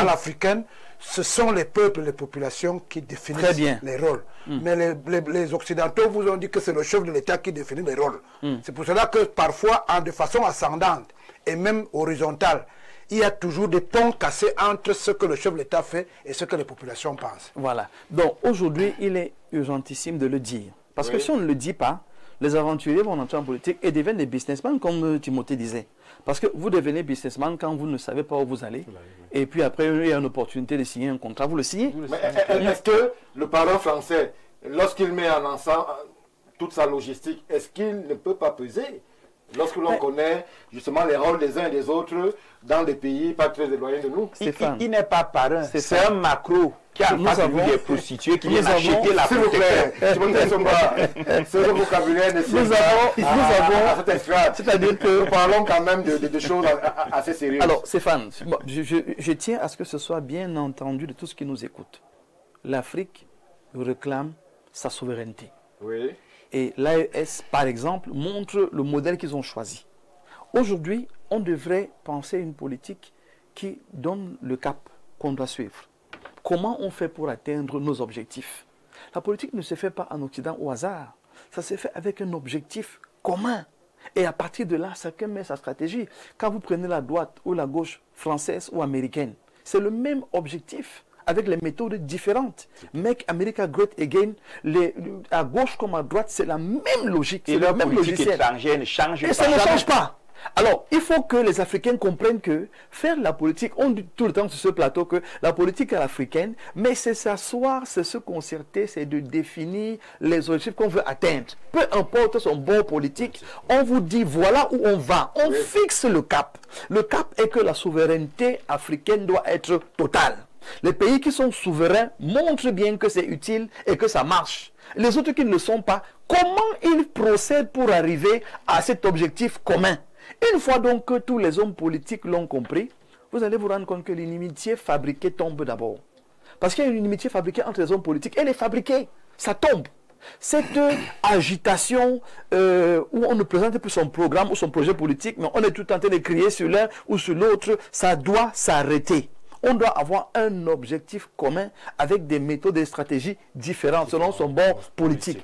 l'africaine, ce sont les peuples et les populations qui définissent les rôles. Mais les Occidentaux vous ont dit que c'est le chef de l'État qui définit les rôles. C'est pour cela que parfois, de façon ascendante et même horizontale, il y a toujours des ponts cassés entre ce que le chef de l'État fait et ce que les populations pensent. Voilà. Donc aujourd'hui, il est urgentissime de le dire. Parce que si on ne le dit pas, les aventuriers vont entrer en politique et deviennent des businessmen, comme Timothée disait. Parce que vous devenez businessman quand vous ne savez pas où vous allez. Et puis après, il y a une opportunité de signer un contrat, vous le signez. Est-ce que le parent français, lorsqu'il met en ensemble toute sa logistique, est-ce qu'il ne peut pas peser? Lorsque l'on connaît justement les rôles des uns et des autres dans des pays pas très éloignés de nous. Il n'est pas parrain, c'est un macro qui a pas vu des prostituées qui viennent acheter la protection. Ce vocabulaire ne à cette esclave. C'est-à-dire que nous parlons quand même de choses assez sérieuses. Alors Stéphane, je tiens à ce que ce soit bien entendu de tous ceux qui nous écoutent. L'Afrique réclame sa souveraineté. Oui. Et l'AES, par exemple, montre le modèle qu'ils ont choisi. Aujourd'hui, on devrait penser une politique qui donne le cap qu'on doit suivre. Comment on fait pour atteindre nos objectifs? La politique ne se fait pas en Occident au hasard. Ça se fait avec un objectif commun. Et à partir de là, chacun met sa stratégie. Quand vous prenez la droite ou la gauche française ou américaine, c'est le même objectif, avec les méthodes différentes. Make America Great Again, à gauche comme à droite, c'est la même logique. Et leur politique étrangère ne change pas. Et ça ne change pas. Alors, il faut que les Africains comprennent que faire la politique, on dit tout le temps sur ce plateau que la politique est africaine, mais c'est s'asseoir, c'est se concerter, c'est de définir les objectifs qu'on veut atteindre. Peu importe son bord politique, on vous dit voilà où on va. On fixe le cap. Le cap est que la souveraineté africaine doit être totale. Les pays qui sont souverains montrent bien que c'est utile et que ça marche. Les autres qui ne le sont pas, comment ils procèdent pour arriver à cet objectif commun? Une fois donc que tous les hommes politiques l'ont compris, vous allez vous rendre compte que l'inimitié fabriquée tombe d'abord. Parce qu'il y a une inimitié fabriquée entre les hommes politiques. Elle est fabriquée, ça tombe. Cette agitation où on ne présente plus son programme ou son projet politique, mais on est tout en train de crier sur l'un ou sur l'autre, ça doit s'arrêter. On doit avoir un objectif commun avec des méthodes et des stratégies différentes selon son bon politique.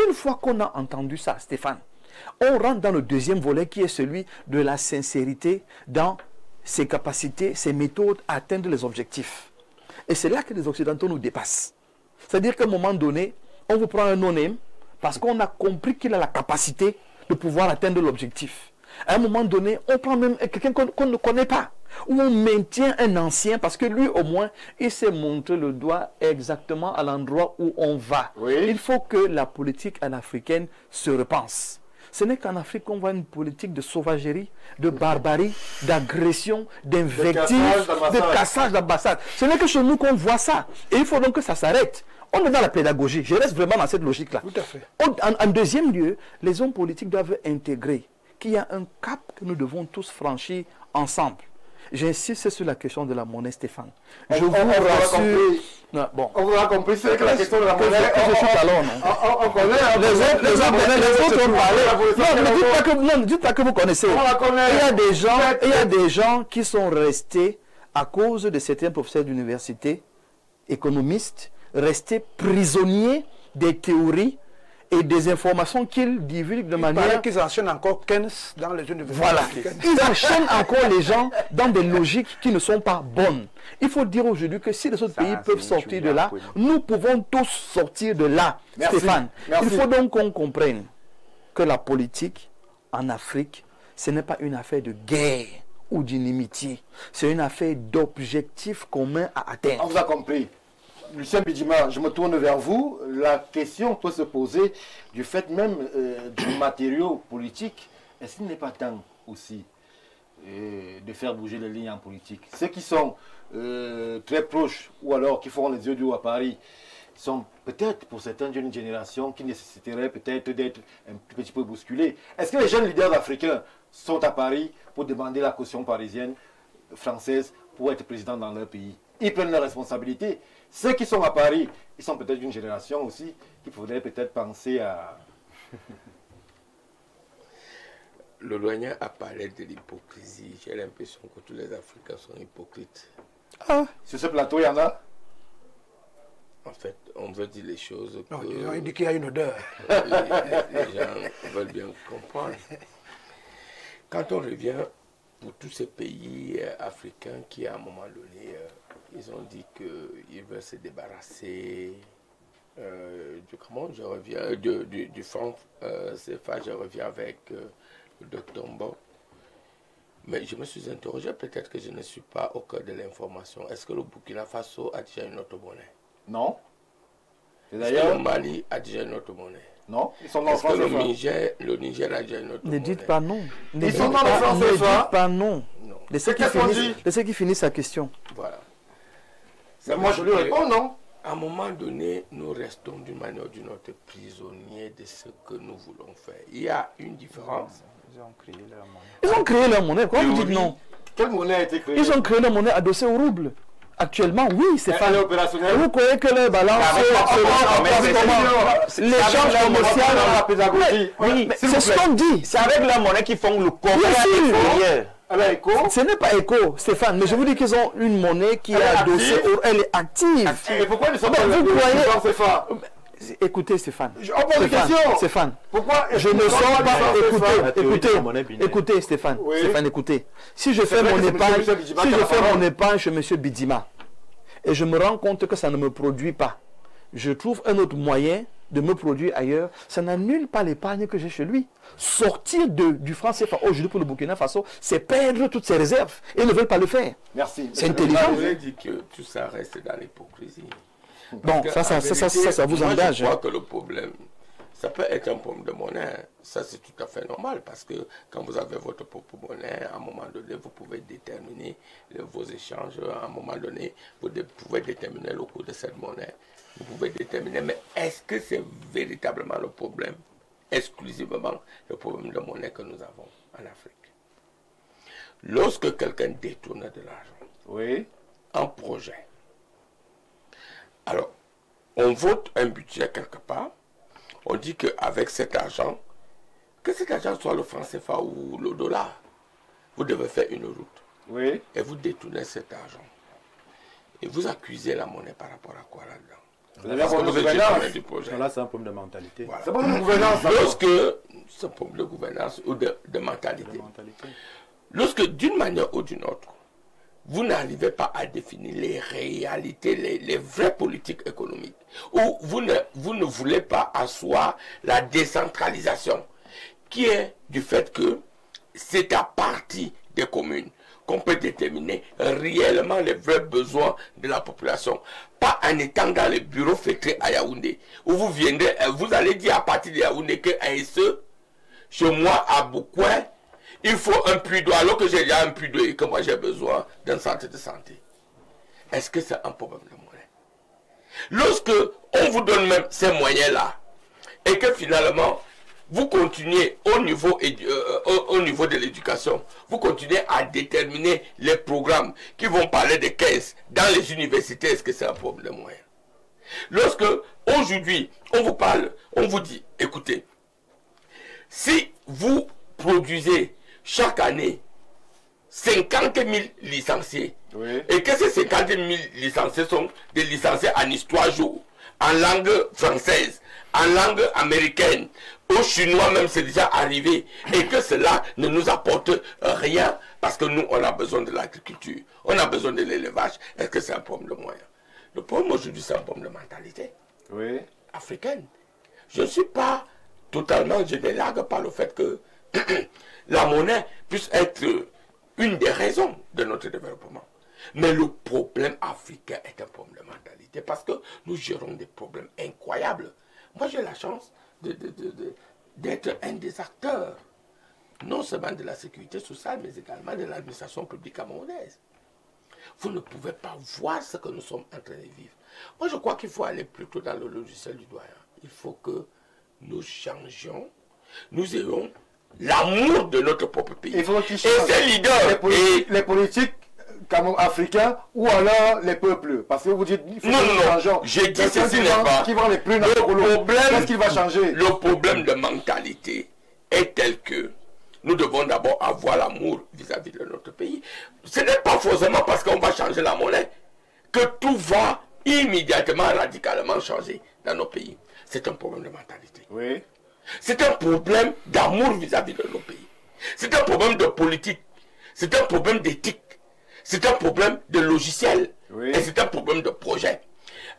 Une fois qu'on a entendu ça, Stéphane, on rentre dans le deuxième volet qui est celui de la sincérité dans ses capacités, ses méthodes à atteindre les objectifs. Et c'est là que les Occidentaux nous dépassent. C'est-à-dire qu'à un moment donné, on vous prend un non-name parce qu'on a compris qu'il a la capacité de pouvoir atteindre l'objectif. À un moment donné, on prend même quelqu'un qu'on ne connaît pas. Ou on maintient un ancien parce que lui au moins, il s'est montré le doigt exactement à l'endroit où on va. Oui. Il faut que la politique africaine se repense. Ce n'est qu'en Afrique qu'on voit une politique de sauvagerie, de barbarie, d'agression, d'invective, de cassage d'ambassade. Ce n'est que chez nous qu'on voit ça. Et il faut donc que ça s'arrête. On est dans la pédagogie. Je reste vraiment dans cette logique-là. Tout à fait. En deuxième lieu, les hommes politiques doivent intégrer qu'il y a un cap que nous devons tous franchir ensemble. J'insiste sur la question de la monnaie, Stéphane. On vous a compris, c'est que la question de la monnaie... On connaît, les autres ont parlé. Non, ne dites pas que vous connaissez. Il y a des gens qui sont restés, à cause de certains professeurs d'université, économistes, restés prisonniers des théories et des informations qu'ils divulguent de manière... qu'ils enchaînent encore 15 dans les universités. Voilà. Ils enchaînent encore les gens dans des logiques qui ne sont pas bonnes. Il faut dire aujourd'hui que si les autres pays peuvent sortir de là, nous pouvons tous sortir de là. Merci. Stéphane, il faut donc qu'on comprenne que la politique en Afrique, ce n'est pas une affaire de guerre ou d'inimitié. C'est une affaire d'objectifs communs à atteindre. On vous a compris. Lucien Bidjima, je me tourne vers vous. La question peut se poser du fait même du matériau politique. Est-ce qu'il n'est pas temps aussi de faire bouger les lignes en politique? Ceux qui sont très proches ou alors qui font les yeux doux à Paris sont peut-être pour certaines jeunes générations qui nécessiteraient peut-être d'être un petit peu bousculés. Est-ce que les jeunes leaders africains sont à Paris pour demander la caution parisienne, française, pour être président dans leur pays? Ils prennent leurs responsabilités. Ceux qui sont à Paris, ils sont peut-être d'une génération aussi qu'il faudrait peut-être penser à... Le doyen a parlé de l'hypocrisie. J'ai l'impression que tous les Africains sont hypocrites. Ah, sur ce plateau, il y en a? En fait, on veut dire les choses que... Non, il dit qu'il y a une odeur. Les gens veulent bien comprendre. Quand on revient pour tous ces pays africains qui, à un moment donné, ils ont dit qu'ils veulent se débarrasser du franc CFA, je reviens avec le docteur Mbo. Mais je me suis interrogé, peut-être que je ne suis pas au cœur de l'information. Est-ce que le Burkina Faso a déjà une autre monnaie? Non. Est-ce que le Mali a déjà une autre monnaie? Non. Ils sont dans Est-ce que le Niger a déjà une autre monnaie? Ne dites pas non. Ils sont dans le franc CFA. Ne dites pas non. Laissez qui finissent sa question. Voilà. Moi, je lui réponds non. À un moment donné, nous restons d'une manière ou d'une autre prisonniers de ce que nous voulons faire. Il y a une différence. Ils ont créé leur monnaie. Ils ont créé leur monnaie. Pourquoi vous dites non? Quelle monnaie a été créée? Ils ont créé leur monnaie adossée au rouble. Actuellement, oui, c'est pas opérationnel. Vous croyez que leur balance l'échange commercial, la pédagogie. Oui, c'est ce qu'on dit. C'est avec leur monnaie qu'ils font le commerce extérieur. Ce n'est pas éco, Stéphane, mais je vous dis qu'ils ont une monnaie qui est adossée, elle est active. Mais pourquoi ils ne sont pas vous CFA? Écoutez, Stéphane. On pose une question. Stéphane. Pourquoi je ne sors pas. Écoutez, Stéphane. Oui. Stéphane, écoutez. Si je fais mon épargne chez M. Bidjima et je me rends compte que ça ne me produit pas, je trouve un autre moyen de me produire ailleurs, ça n'annule pas l'épargne que j'ai chez lui. Sortir du franc CFA aujourd'hui pour le Burkina Faso, c'est perdre toutes ses réserves. Et ils ne veulent pas le faire. Merci. C'est intelligent. Vous avez dit que tout ça reste dans l'hypocrisie. Bon, ça vous engage. Je crois que le problème, ça peut être un problème de monnaie. Ça, c'est tout à fait normal parce que quand vous avez votre propre monnaie, à un moment donné, vous pouvez déterminer vos échanges. À un moment donné, vous pouvez déterminer le coût de cette monnaie. Vous pouvez déterminer, mais est-ce que c'est véritablement le problème, exclusivement le problème de monnaie que nous avons en Afrique? Lorsque quelqu'un détourne de l'argent, oui, un projet, alors, on vote un budget quelque part, on dit qu'avec cet argent, que cet argent soit le franc CFA ou le dollar, vous devez faire une route. Oui. Et vous détournez cet argent. Et vous accusez la monnaie par rapport à quoi là-dedans? Parce que vous êtes gestionnaire du projet. Là, c'est un problème de mentalité. Voilà. C'est pas une gouvernance. Lorsque, c'est un problème de gouvernance ou de mentalité. Lorsque, d'une manière ou d'une autre, vous n'arrivez pas à définir les réalités, les vraies politiques économiques, ou vous ne voulez pas asseoir la décentralisation, qui est du fait que c'est à partir des communes qu'on peut déterminer réellement les vrais besoins de la population. Pas en étant dans les bureaux fêtés à Yaoundé, où vous viendrez, vous allez dire à partir de Yaoundé que chez moi à Boukouin, il faut un puits d'eau, alors que j'ai déjà un puits d'eau et que moi j'ai besoin d'un centre de santé. Est-ce que c'est un problème de monnaie? Lorsque on vous donne même ces moyens-là, et que finalement, vous continuez au niveau de l'éducation, vous continuez à déterminer les programmes qui vont parler des caisses dans les universités, est-ce que c'est un problème de moyens? Lorsque aujourd'hui, on vous parle, on vous dit, écoutez, si vous produisez chaque année 50 000 licenciés, oui, et que ces 50 000 licenciés sont des licenciés en histoire géo, en langue française, en langue américaine, au chinois même c'est déjà arrivé, et que cela ne nous apporte rien, parce que nous on a besoin de l'agriculture, on a besoin de l'élevage, est-ce que c'est un problème de moyens? Le problème aujourd'hui c'est un problème de mentalité, oui, africaine. Je ne suis pas totalement, je n'élargue pas le fait que la monnaie puisse être une des raisons de notre développement. Mais le problème africain est un problème de mentalité parce que nous gérons des problèmes incroyables. Moi, j'ai la chance d'être un des acteurs, non seulement de la sécurité sociale, mais également de l'administration publique camerounaise. Vous ne pouvez pas voir ce que nous sommes en train de vivre. Moi, je crois qu'il faut aller plutôt dans le logiciel du doyen. Il faut que nous changions, nous ayons l'amour de notre propre pays. Il faut et ces leaders, les politiques africains ou alors les peuples. Parce que vous dites, il faut non, j'ai dit ceci n'est pas. Qui vont les plus qu'est-ce qui va changer? Le problème de mentalité est tel que nous devons d'abord avoir l'amour vis-à-vis de notre pays. Ce n'est pas forcément parce qu'on va changer la monnaie que tout va immédiatement, radicalement changer dans nos pays. C'est un problème de mentalité. Oui. C'est un problème d'amour vis-à-vis de nos pays. C'est un problème de politique. C'est un problème d'éthique. C'est un problème de logiciel. Oui. Et c'est un problème de projet.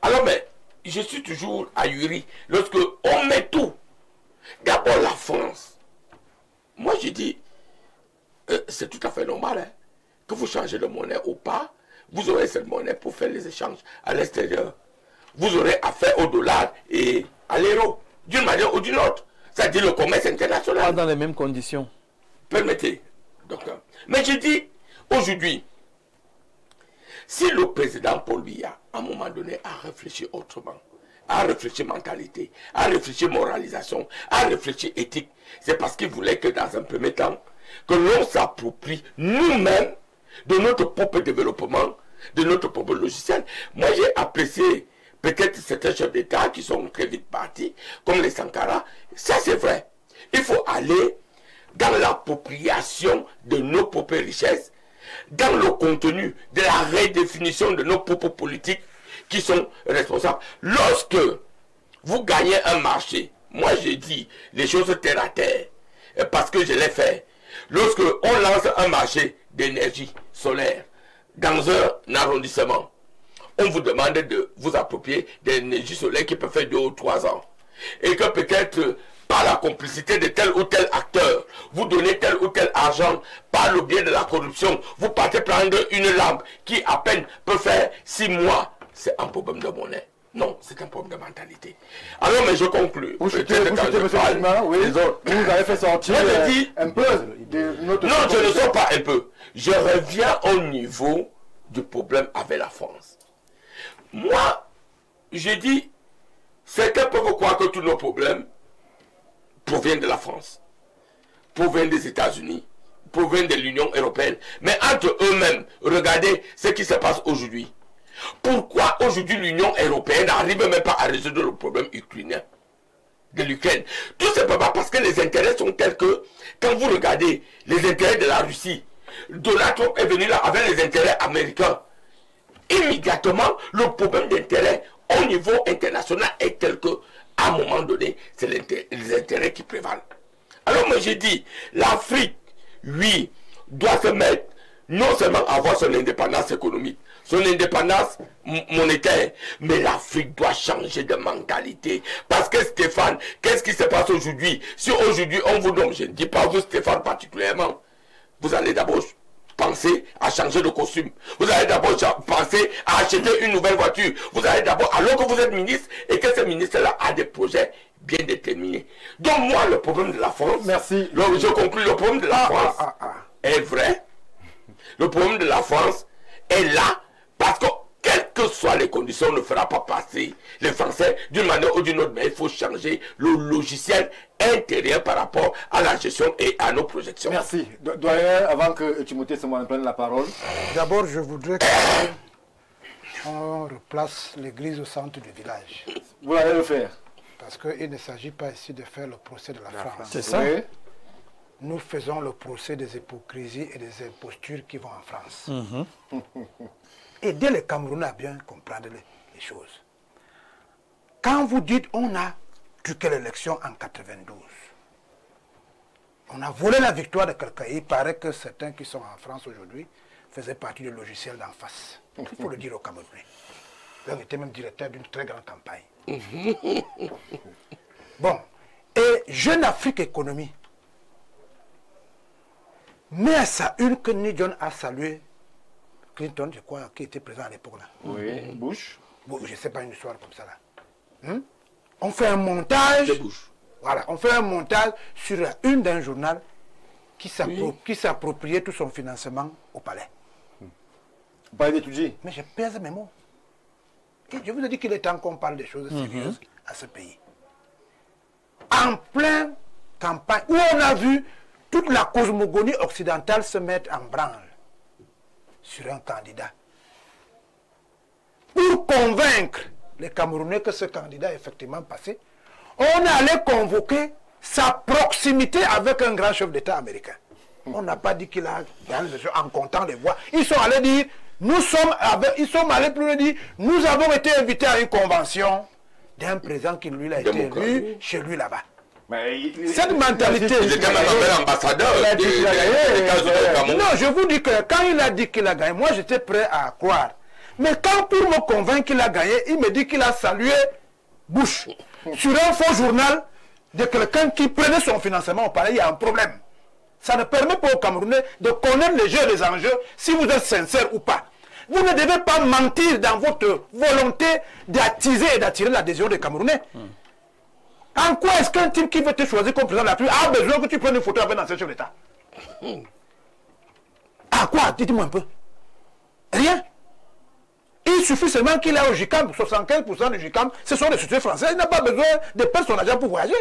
Alors, mais, je suis toujours ahuri lorsque on met tout. D'abord la France. Moi, je dis, c'est tout à fait normal, hein, que vous changez de monnaie ou pas. Vous aurez cette monnaie pour faire les échanges à l'extérieur. Vous aurez affaire au dollar et à l'euro, d'une manière ou d'une autre. C'est-à-dire le commerce international. Pas dans les mêmes conditions. Permettez, docteur. Mais je dis, aujourd'hui, si le président Paul Biya, à un moment donné, a réfléchi autrement, a réfléchi mentalité, a réfléchi moralisation, a réfléchi éthique, c'est parce qu'il voulait que dans un premier temps, que l'on s'approprie nous-mêmes de notre propre développement, de notre propre logiciel. Moi, j'ai apprécié peut-être certains chefs d'État qui sont très vite partis, comme les Sankara. Ça, c'est vrai. Il faut aller dans l'appropriation de nos propres richesses, dans le contenu de la redéfinition de nos propres politiques qui sont responsables. Lorsque vous gagnez un marché, moi j'ai dit les choses terre à terre, parce que je l'ai fait. Lorsque on lance un marché d'énergie solaire dans un arrondissement, on vous demande de vous approprier des énergies solaires qui peuvent faire 2 ou 3 ans. Et que peut-être par la complicité de tel ou tel acteur, vous donnez tel ou tel argent par le biais de la corruption, vous partez prendre une lampe qui à peine peut faire 6 mois. C'est un problème de monnaie. Non, c'est un problème de mentalité. Alors, mais je conclus. Vous avez fait sortir un peu de notre... Non, je ne sors pas un peu. Je reviens au niveau du problème avec la France. Moi, je dis, certains peuvent croire que tous nos problèmes proviennent de la France, proviennent des États-Unis, proviennent de l'Union européenne. Mais entre eux-mêmes, regardez ce qui se passe aujourd'hui. Pourquoi aujourd'hui l'Union européenne n'arrive même pas à résoudre le problème ukrainien? de l'Ukraine. Tout simplement parce que les intérêts sont tels que, quand vous regardez les intérêts de la Russie, Donald Trump est venu là avec les intérêts américains. Immédiatement, le problème d'intérêt au niveau international est tel que, à un moment donné, c'est les intérêts qui prévalent. Alors moi j'ai dit, l'Afrique, oui, doit se mettre, non seulement avoir son indépendance économique, son indépendance monétaire, mais l'Afrique doit changer de mentalité. Parce que Stéphane, qu'est-ce qui se passe aujourd'hui? Si aujourd'hui on vous donne, je ne dis pas vous Stéphane particulièrement, vous allez d'abord penser à changer de costume. Vous allez d'abord penser à acheter une nouvelle voiture. Vous allez d'abord, alors que vous êtes ministre et que ce ministre-là a des projets bien déterminés. Donc moi, le problème de la France, merci. Je conclue, le problème de la France est vrai. Le problème de la France est là parce que quelles que soient les conditions, on ne fera pas passer les Français d'une manière ou d'une autre, mais il faut changer le logiciel intérieur par rapport à la gestion et à nos projections. Merci. Doyen, avant que Timothée se prenne la parole. D'abord, je voudrais qu'on replace l'église au centre du village. Vous allez le faire. Parce qu'il ne s'agit pas ici de faire le procès de la France. C'est ça. Oui. Nous faisons le procès des hypocrisies et des impostures qui vont en France. Aidez les Camerounais à bien comprendre les choses. Quand vous dites on a truqué l'élection en 92, on a volé la victoire de quelqu'un. Il paraît que certains qui sont en France aujourd'hui faisaient partie du logiciel d'en face. Il faut le dire aux Camerounais. L'un était même directeur d'une très grande campagne. Bon, et Jeune Afrique Économie met à sa une que Ni John a salué Clinton, je crois, qui était présent à l'époque là. Oui, Bush. Bon, je ne sais pas une histoire comme ça là. On fait un montage. Voilà, on fait un montage sur la une d'un journal qui s'appropriait tout son financement au palais. Pas d'étudier. Mais je pèse mes mots. Et je vous ai dit qu'il est temps qu'on parle des choses sérieuses à ce pays. En pleine campagne, où on a vu toute la cosmogonie occidentale se mettre en branle sur un candidat. Pour convaincre les Camerounais que ce candidat est effectivement passé, on allait convoquer sa proximité avec un grand chef d'État américain. On n'a pas dit qu'il a gagné en comptant les voix. Ils sont allés dire, ils sont allés plus loin dire, nous avons été invités à une convention d'un président qui lui a été élu chez lui là-bas. Cette mentalité... Il était même un ambassadeur des États-Unis. Non, je vous dis que quand il a dit qu'il a gagné, moi j'étais prêt à croire. Mais quand pour me convaincre qu'il a gagné, il me dit qu'il a salué Bush sur un faux journal de quelqu'un qui prenait son financement au palais, il y a un problème. Ça ne permet pas aux Camerounais de connaître les jeux et les enjeux, si vous êtes sincère ou pas. Vous ne devez pas mentir dans votre volonté d'attiser et d'attirer l'adhésion des Camerounais. En quoi est-ce qu'un type qui veut te choisir comme président de la République a besoin que tu prennes une photo avec un ancien chef d'État? À quoi? Dites-moi un peu. Rien. Il suffit seulement qu'il ait au GICAM, 75% du GICAM, ce sont des sociétés françaises. Il n'a pas besoin de perdre son argent pour voyager.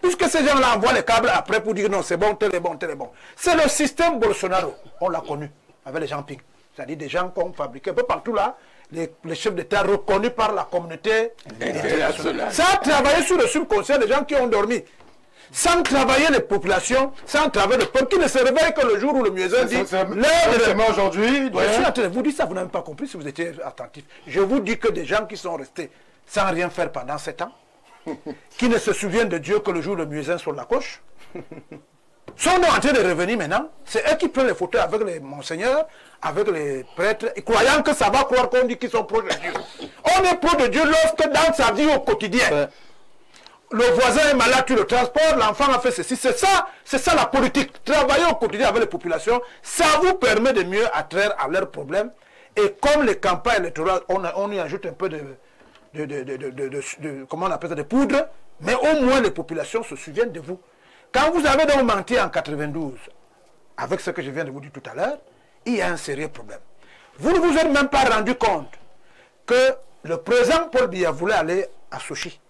Puisque ces gens-là envoient les câbles après pour dire non, c'est bon, tel est bon, tel est bon. C'est le système Bolsonaro. On l'a connu avec les gens ping. C'est-à-dire des gens qu'on fabriquait un peu partout là, les chefs d'État reconnus par la communauté internationale. Ça a travaillé sur le subconscient des gens qui ont dormi. Sans travailler les populations, sans travailler le peuple qui ne se réveille que le jour où le muezzin dit l'heure aujourd'hui. Je suis en train de vous dire ça, vous n'avez pas compris si vous étiez attentif. Je vous dis que des gens qui sont restés sans rien faire pendant 7 ans, qui ne se souviennent de Dieu que le jour où le muezzin sur la coche, sont en train de revenir maintenant. C'est eux qui prennent les photos avec les monseigneurs, avec les prêtres, et croyant que ça va croire qu'on dit qu'ils sont proches de Dieu. On est proche de Dieu lorsque dans sa vie au quotidien, le voisin est malade, tu le transportes, l'enfant a fait ceci. C'est ça la politique. Travailler au quotidien avec les populations, ça vous permet de mieux attraire à leurs problèmes. Et comme les campagnes électorales, on y ajoute un peu comment on appelle ça, de poudre, mais au moins les populations se souviennent de vous. Quand vous avez donc menti en 92, avec ce que je viens de vous dire tout à l'heure, il y a un sérieux problème. Vous ne vous êtes même pas rendu compte que le président Paul Biya voulait aller à Sochi.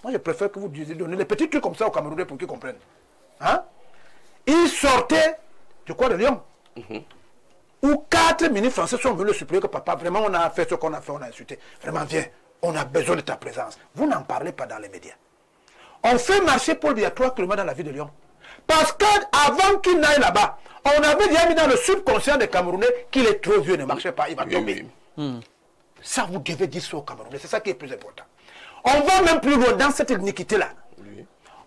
Moi, je préfère que vous donnez les petits trucs comme ça aux Camerounais pour qu'ils comprennent. Hein? Il sortait, je crois, de Lyon, où 4 ministres français sont venus le supplier que papa, vraiment, on a fait ce qu'on a fait, on a insulté. Vraiment, viens, on a besoin de ta présence. Vous n'en parlez pas dans les médias. On fait marcher Paul Biya 3 km dans la ville de Lyon. Parce qu'avant qu'il n'aille là-bas, on avait déjà mis dans le subconscient des Camerounais qu'il est trop vieux, ne marchait pas, il va tomber. Ça, vous devez dire ça aux Camerounais, c'est ça qui est plus important. On va même plus loin dans cette iniquité-là.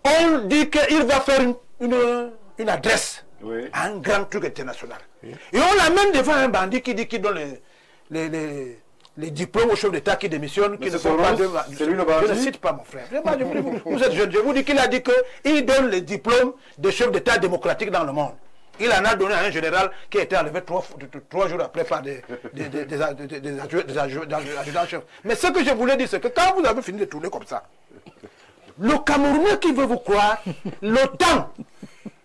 On dit qu'il va faire une adresse à un grand truc international. Et on l'amène devant un bandit qui dit qu'il donne les diplômes au chef d'État qui démissionne, qui ne font pas de... Je ne cite pas mon frère. Vous êtes jeune, je vous dis qu'il a dit qu'il donne les diplômes de chef d'État démocratique dans le monde. Il en a donné à un général qui a été enlevé 3 jours après par des adjudants-chefs. Mais ce que je voulais dire, c'est que quand vous avez fini de tourner comme ça, le Camerounais qui veut vous croire, l'OTAN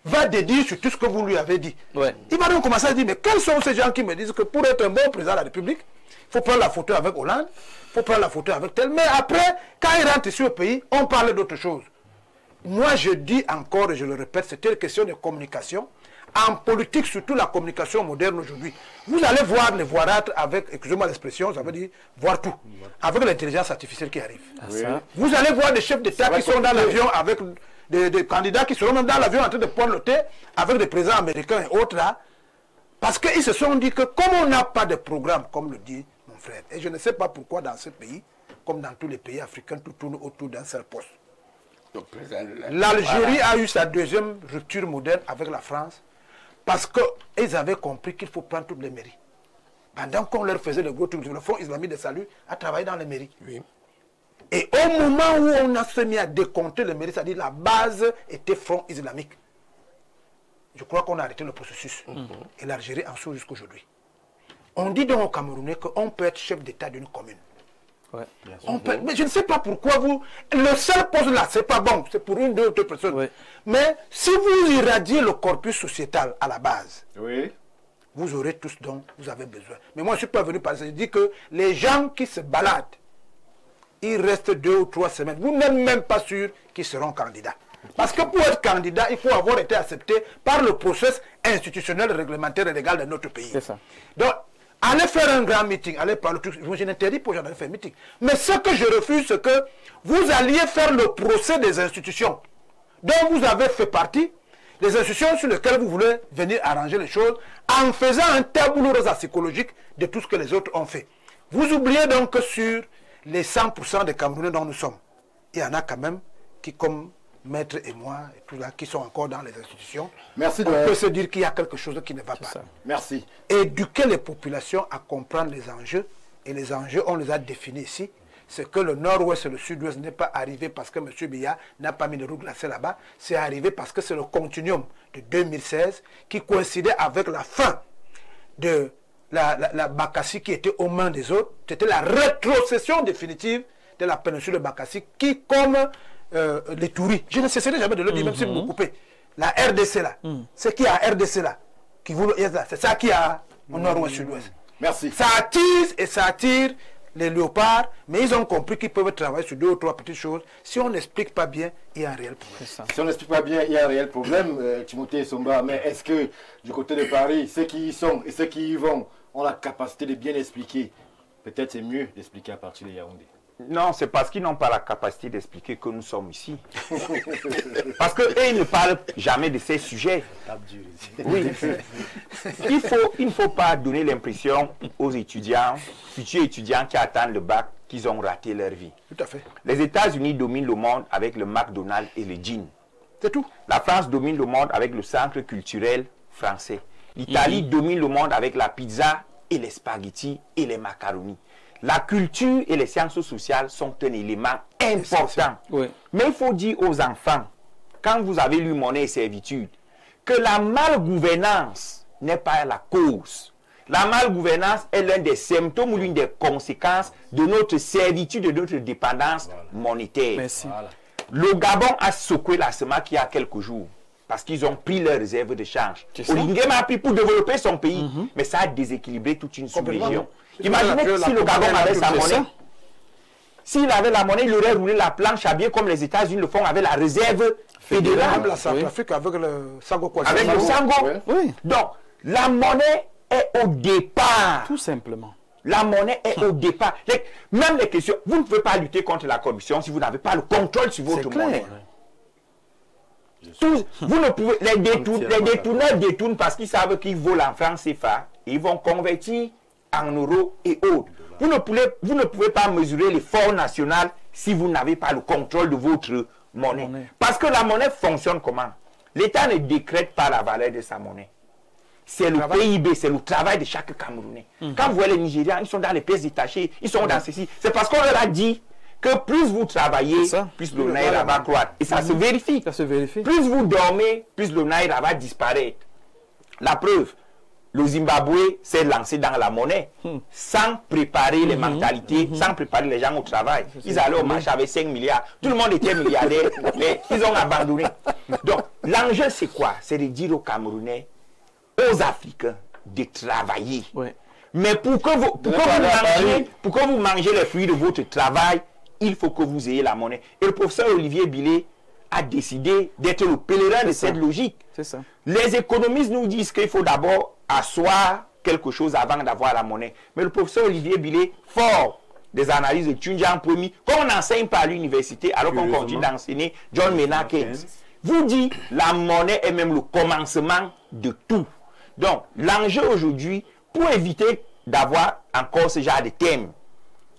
va déduire sur tout ce que vous lui avez dit. Il va donc commencer à dire, mais quels sont ces gens qui me disent que pour être un bon président de la République, il faut prendre la photo avec Hollande, il faut prendre la photo avec tel. Mais après, quand il rentre ici au pays, on parle d'autre chose. Moi, je dis encore et je le répète, c'est une question de communication. En politique, surtout la communication moderne aujourd'hui, vous allez voir les voirâtres avec, excusez-moi l'expression, ça veut dire voir tout, avec l'intelligence artificielle qui arrive. Vous allez voir des chefs d'État qui sont dans l'avion avec des candidats qui seront même dans l'avion en train de prendre le thé avec des présidents américains et autres là, parce qu'ils se sont dit que comme on n'a pas de programme, comme le dit mon frère, et je ne sais pas pourquoi dans ce pays, comme dans tous les pays africains, tout tourne autour d'un seul poste. L'Algérie a eu sa deuxième rupture moderne avec la France, parce qu'ils avaient compris qu'il faut prendre toutes les mairies. Pendant qu'on leur faisait le gros truc, le Fonds islamique de salut a travaillé dans les mairies. Et au moment où on a se mis à décompter les mairies, c'est-à-dire la base était Front islamique. Je crois qu'on a arrêté le processus. Et l'Algérie en souffre jusqu'à aujourd'hui. On dit donc aux Camerounais qu'on peut être chef d'État d'une commune. Mais je ne sais pas pourquoi vous... Le seul poste là, c'est pas bon. C'est pour une, deux, deux personnes. Mais si vous irradiez le corpus sociétal à la base, vous aurez tout ce dont vous avez besoin. Mais moi, je ne suis pas venu par ça. Je dis que les gens qui se baladent, ils restent 2 ou 3 semaines. Vous n'êtes même pas sûr qu'ils seront candidats. Parce que pour être candidat, il faut avoir été accepté par le processus institutionnel, réglementaire et légal de notre pays. C'est ça. Donc, allez faire un grand meeting, allez parler tout. Je n'interdis pas aux gens d'aller faire un meeting. Mais ce que je refuse, c'est que vous alliez faire le procès des institutions dont vous avez fait partie, les institutions sur lesquelles vous voulez venir arranger les choses, en faisant un tableau rasa psychologique de tout ce que les autres ont fait. Vous oubliez donc que sur les 100% des Camerounais dont nous sommes, il y en a quand même qui, comme Maître et moi, et tout là, qui sont encore dans les institutions, merci on peut se dire qu'il y a quelque chose qui ne va pas. Merci. Éduquer les populations à comprendre les enjeux, et les enjeux, on les a définis ici. C'est que le nord-ouest et le sud-ouest n'est pas arrivé parce que M. Biya n'a pas mis de roue glacée là-bas, c'est arrivé parce que c'est le continuum de 2016 qui coïncidait avec la fin de la Bakassi qui était aux mains des autres. C'était la rétrocession définitive de la péninsule de Bakassi qui, comme les touris, je ne cesserai jamais de le dire, même si vous me coupez, la RDC là, c'est qui a RDC là, c'est ça qui a au nord-ouest et sud-ouest. Merci. Ça attise et ça attire les léopards, mais ils ont compris qu'ils peuvent travailler sur 2 ou 3 petites choses. Si on n'explique pas bien, il y a un réel problème. Si on n'explique pas bien, il y a un réel problème, Timothée Somba. Mais est-ce que du côté de Paris, ceux qui y sont et ceux qui y vont ont la capacité de bien expliquer? Peut-être c'est mieux d'expliquer à partir de Yaoundé. Non, c'est parce qu'ils n'ont pas la capacité d'expliquer que nous sommes ici. Parce qu'eux, ils ne parlent jamais de ces sujets. Oui. Il ne faut pas donner l'impression aux étudiants, futurs étudiants qui attendent le bac, qu'ils ont raté leur vie. Tout à fait. Les États-Unis dominent le monde avec le McDonald's et le jean. C'est tout. La France domine le monde avec le centre culturel français. L'Italie domine le monde avec la pizza et les spaghettis et les macaronis. La culture et les sciences sociales sont un élément important. Mais il faut dire aux enfants, quand vous avez lu Monnaie et Servitude, que la malgouvernance n'est pas la cause. La malgouvernance est l'un des symptômes ou l'une des conséquences de notre servitude, de notre dépendance monétaire. Merci. Le Gabon a secoué la SEMAC il y a quelques jours parce qu'ils ont pris leurs réserves de change. Olingem a pris pour développer son pays, mais ça a déséquilibré toute une sous-région. Imaginez si le Gabon avait sa monnaie. S'il avait la monnaie, il aurait roulé la planche à bien comme les États-Unis le font avec la réserve fédérale. Même la Centrafrique avec le Sango. Avec le Sango. Oui. Donc, la monnaie est au départ. Tout simplement. La monnaie est au départ. Même les questions, vous ne pouvez pas lutter contre la corruption si vous n'avez pas le contrôle sur votre monnaie. Vous ne pouvez, les détourneurs détournent parce qu'ils savent qu'ils volent en francs CFA. Ils vont convertir en euros et autres. Vous ne pouvez pas mesurer l'effort national si vous n'avez pas le contrôle de votre monnaie. Parce que la monnaie fonctionne comment? L'État ne décrète pas la valeur de sa monnaie. C'est le PIB, c'est le travail de chaque Camerounais. Quand vous voyez les Nigérians, ils sont dans les pièces détachées, ils sont dans ceci. C'est parce qu'on leur a dit que plus vous travaillez, plus le naira va croître. Et ça se vérifie. Ça se vérifie. Plus vous dormez, plus le naira va disparaître. La preuve, le Zimbabwe s'est lancé dans la monnaie sans préparer les mentalités, sans préparer les gens au travail. Ils allaient au marché avec 5 milliards. Tout le monde était milliardaire, mais ils ont abandonné. Donc, l'enjeu, c'est quoi? C'est de dire aux Camerounais, aux Africains, de travailler. Ouais. Mais pour que vous mangez les fruits de votre travail, il faut que vous ayez la monnaie. Et le professeur Olivier Billet a décidé d'être le pèlerin de cette logique. C'est ça. Les économistes nous disent qu'il faut d'abord asseoir quelque chose avant d'avoir la monnaie. Mais le professeur Olivier Billet, fort des analyses de Tunjian Premier, qu'on n'enseigne pas à l'université, alors qu'on continue d'enseigner John Maynard Keynes, vous dit la monnaie est même le commencement de tout. Donc, l'enjeu aujourd'hui, pour éviter d'avoir encore ce genre de thème,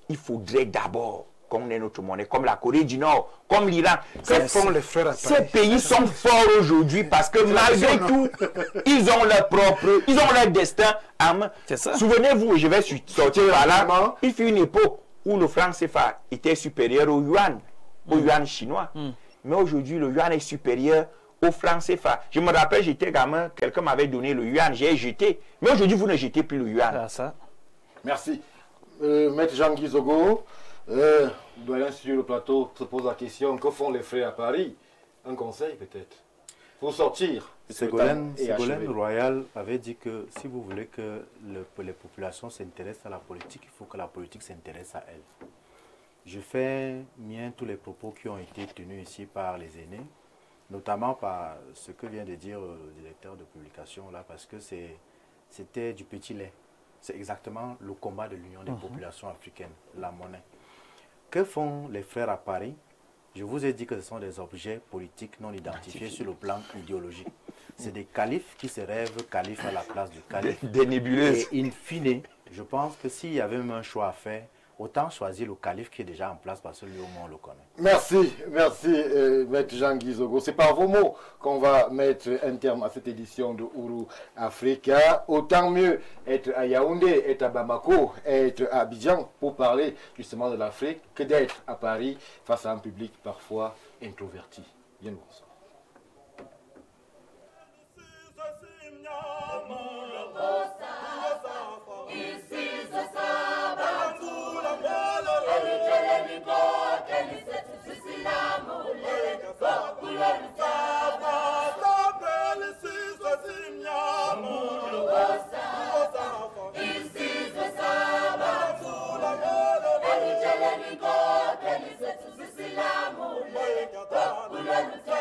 il faudrait d'abord qu'on ait notre monnaie, comme la Corée du Nord, comme l'Iran. Ces pays sont forts aujourd'hui parce que malgré tout, ils ont leur destin en main. Souvenez-vous, je vais sortir par là, il fut une époque où le franc CFA était supérieur au yuan chinois. Mais aujourd'hui, le yuan est supérieur au franc CFA. Je me rappelle, j'étais gamin, quelqu'un m'avait donné le yuan, j'ai jeté. Mais aujourd'hui, vous ne jetez plus le yuan. Merci. Maître Jean-Guy Zogo, doyen sur le plateau se pose la question, que font les frères à Paris? Un conseil peut-être pour sortir. Ségolène Royal avait dit que si vous voulez que les populations s'intéressent à la politique, il faut que la politique s'intéresse à elles. Je fais mien tous les propos qui ont été tenus ici par les aînés, notamment par ce que vient de dire le directeur de publication là, parce que c'était du petit lait. C'est exactement le combat de l'Union des populations africaines, la monnaie. Que font les frères à Paris? Je vous ai dit que ce sont des objets politiques non identifiés sur le plan idéologique. C'est des califes qui se rêvent califes à la place du calife. Des nébuleuses. Et in fine, je pense que s'il y avait même un choix à faire, autant choisir le calife qui est déjà en place parce que lui au moins on le connaît. Merci, Maître Jean-Guy Zogo. C'est par vos mots qu'on va mettre un terme à cette édition de Ouro Africa. Autant mieux être à Yaoundé, être à Bamako, être à Abidjan pour parler justement de l'Afrique que d'être à Paris face à un public parfois introverti. Bien bonsoir. Let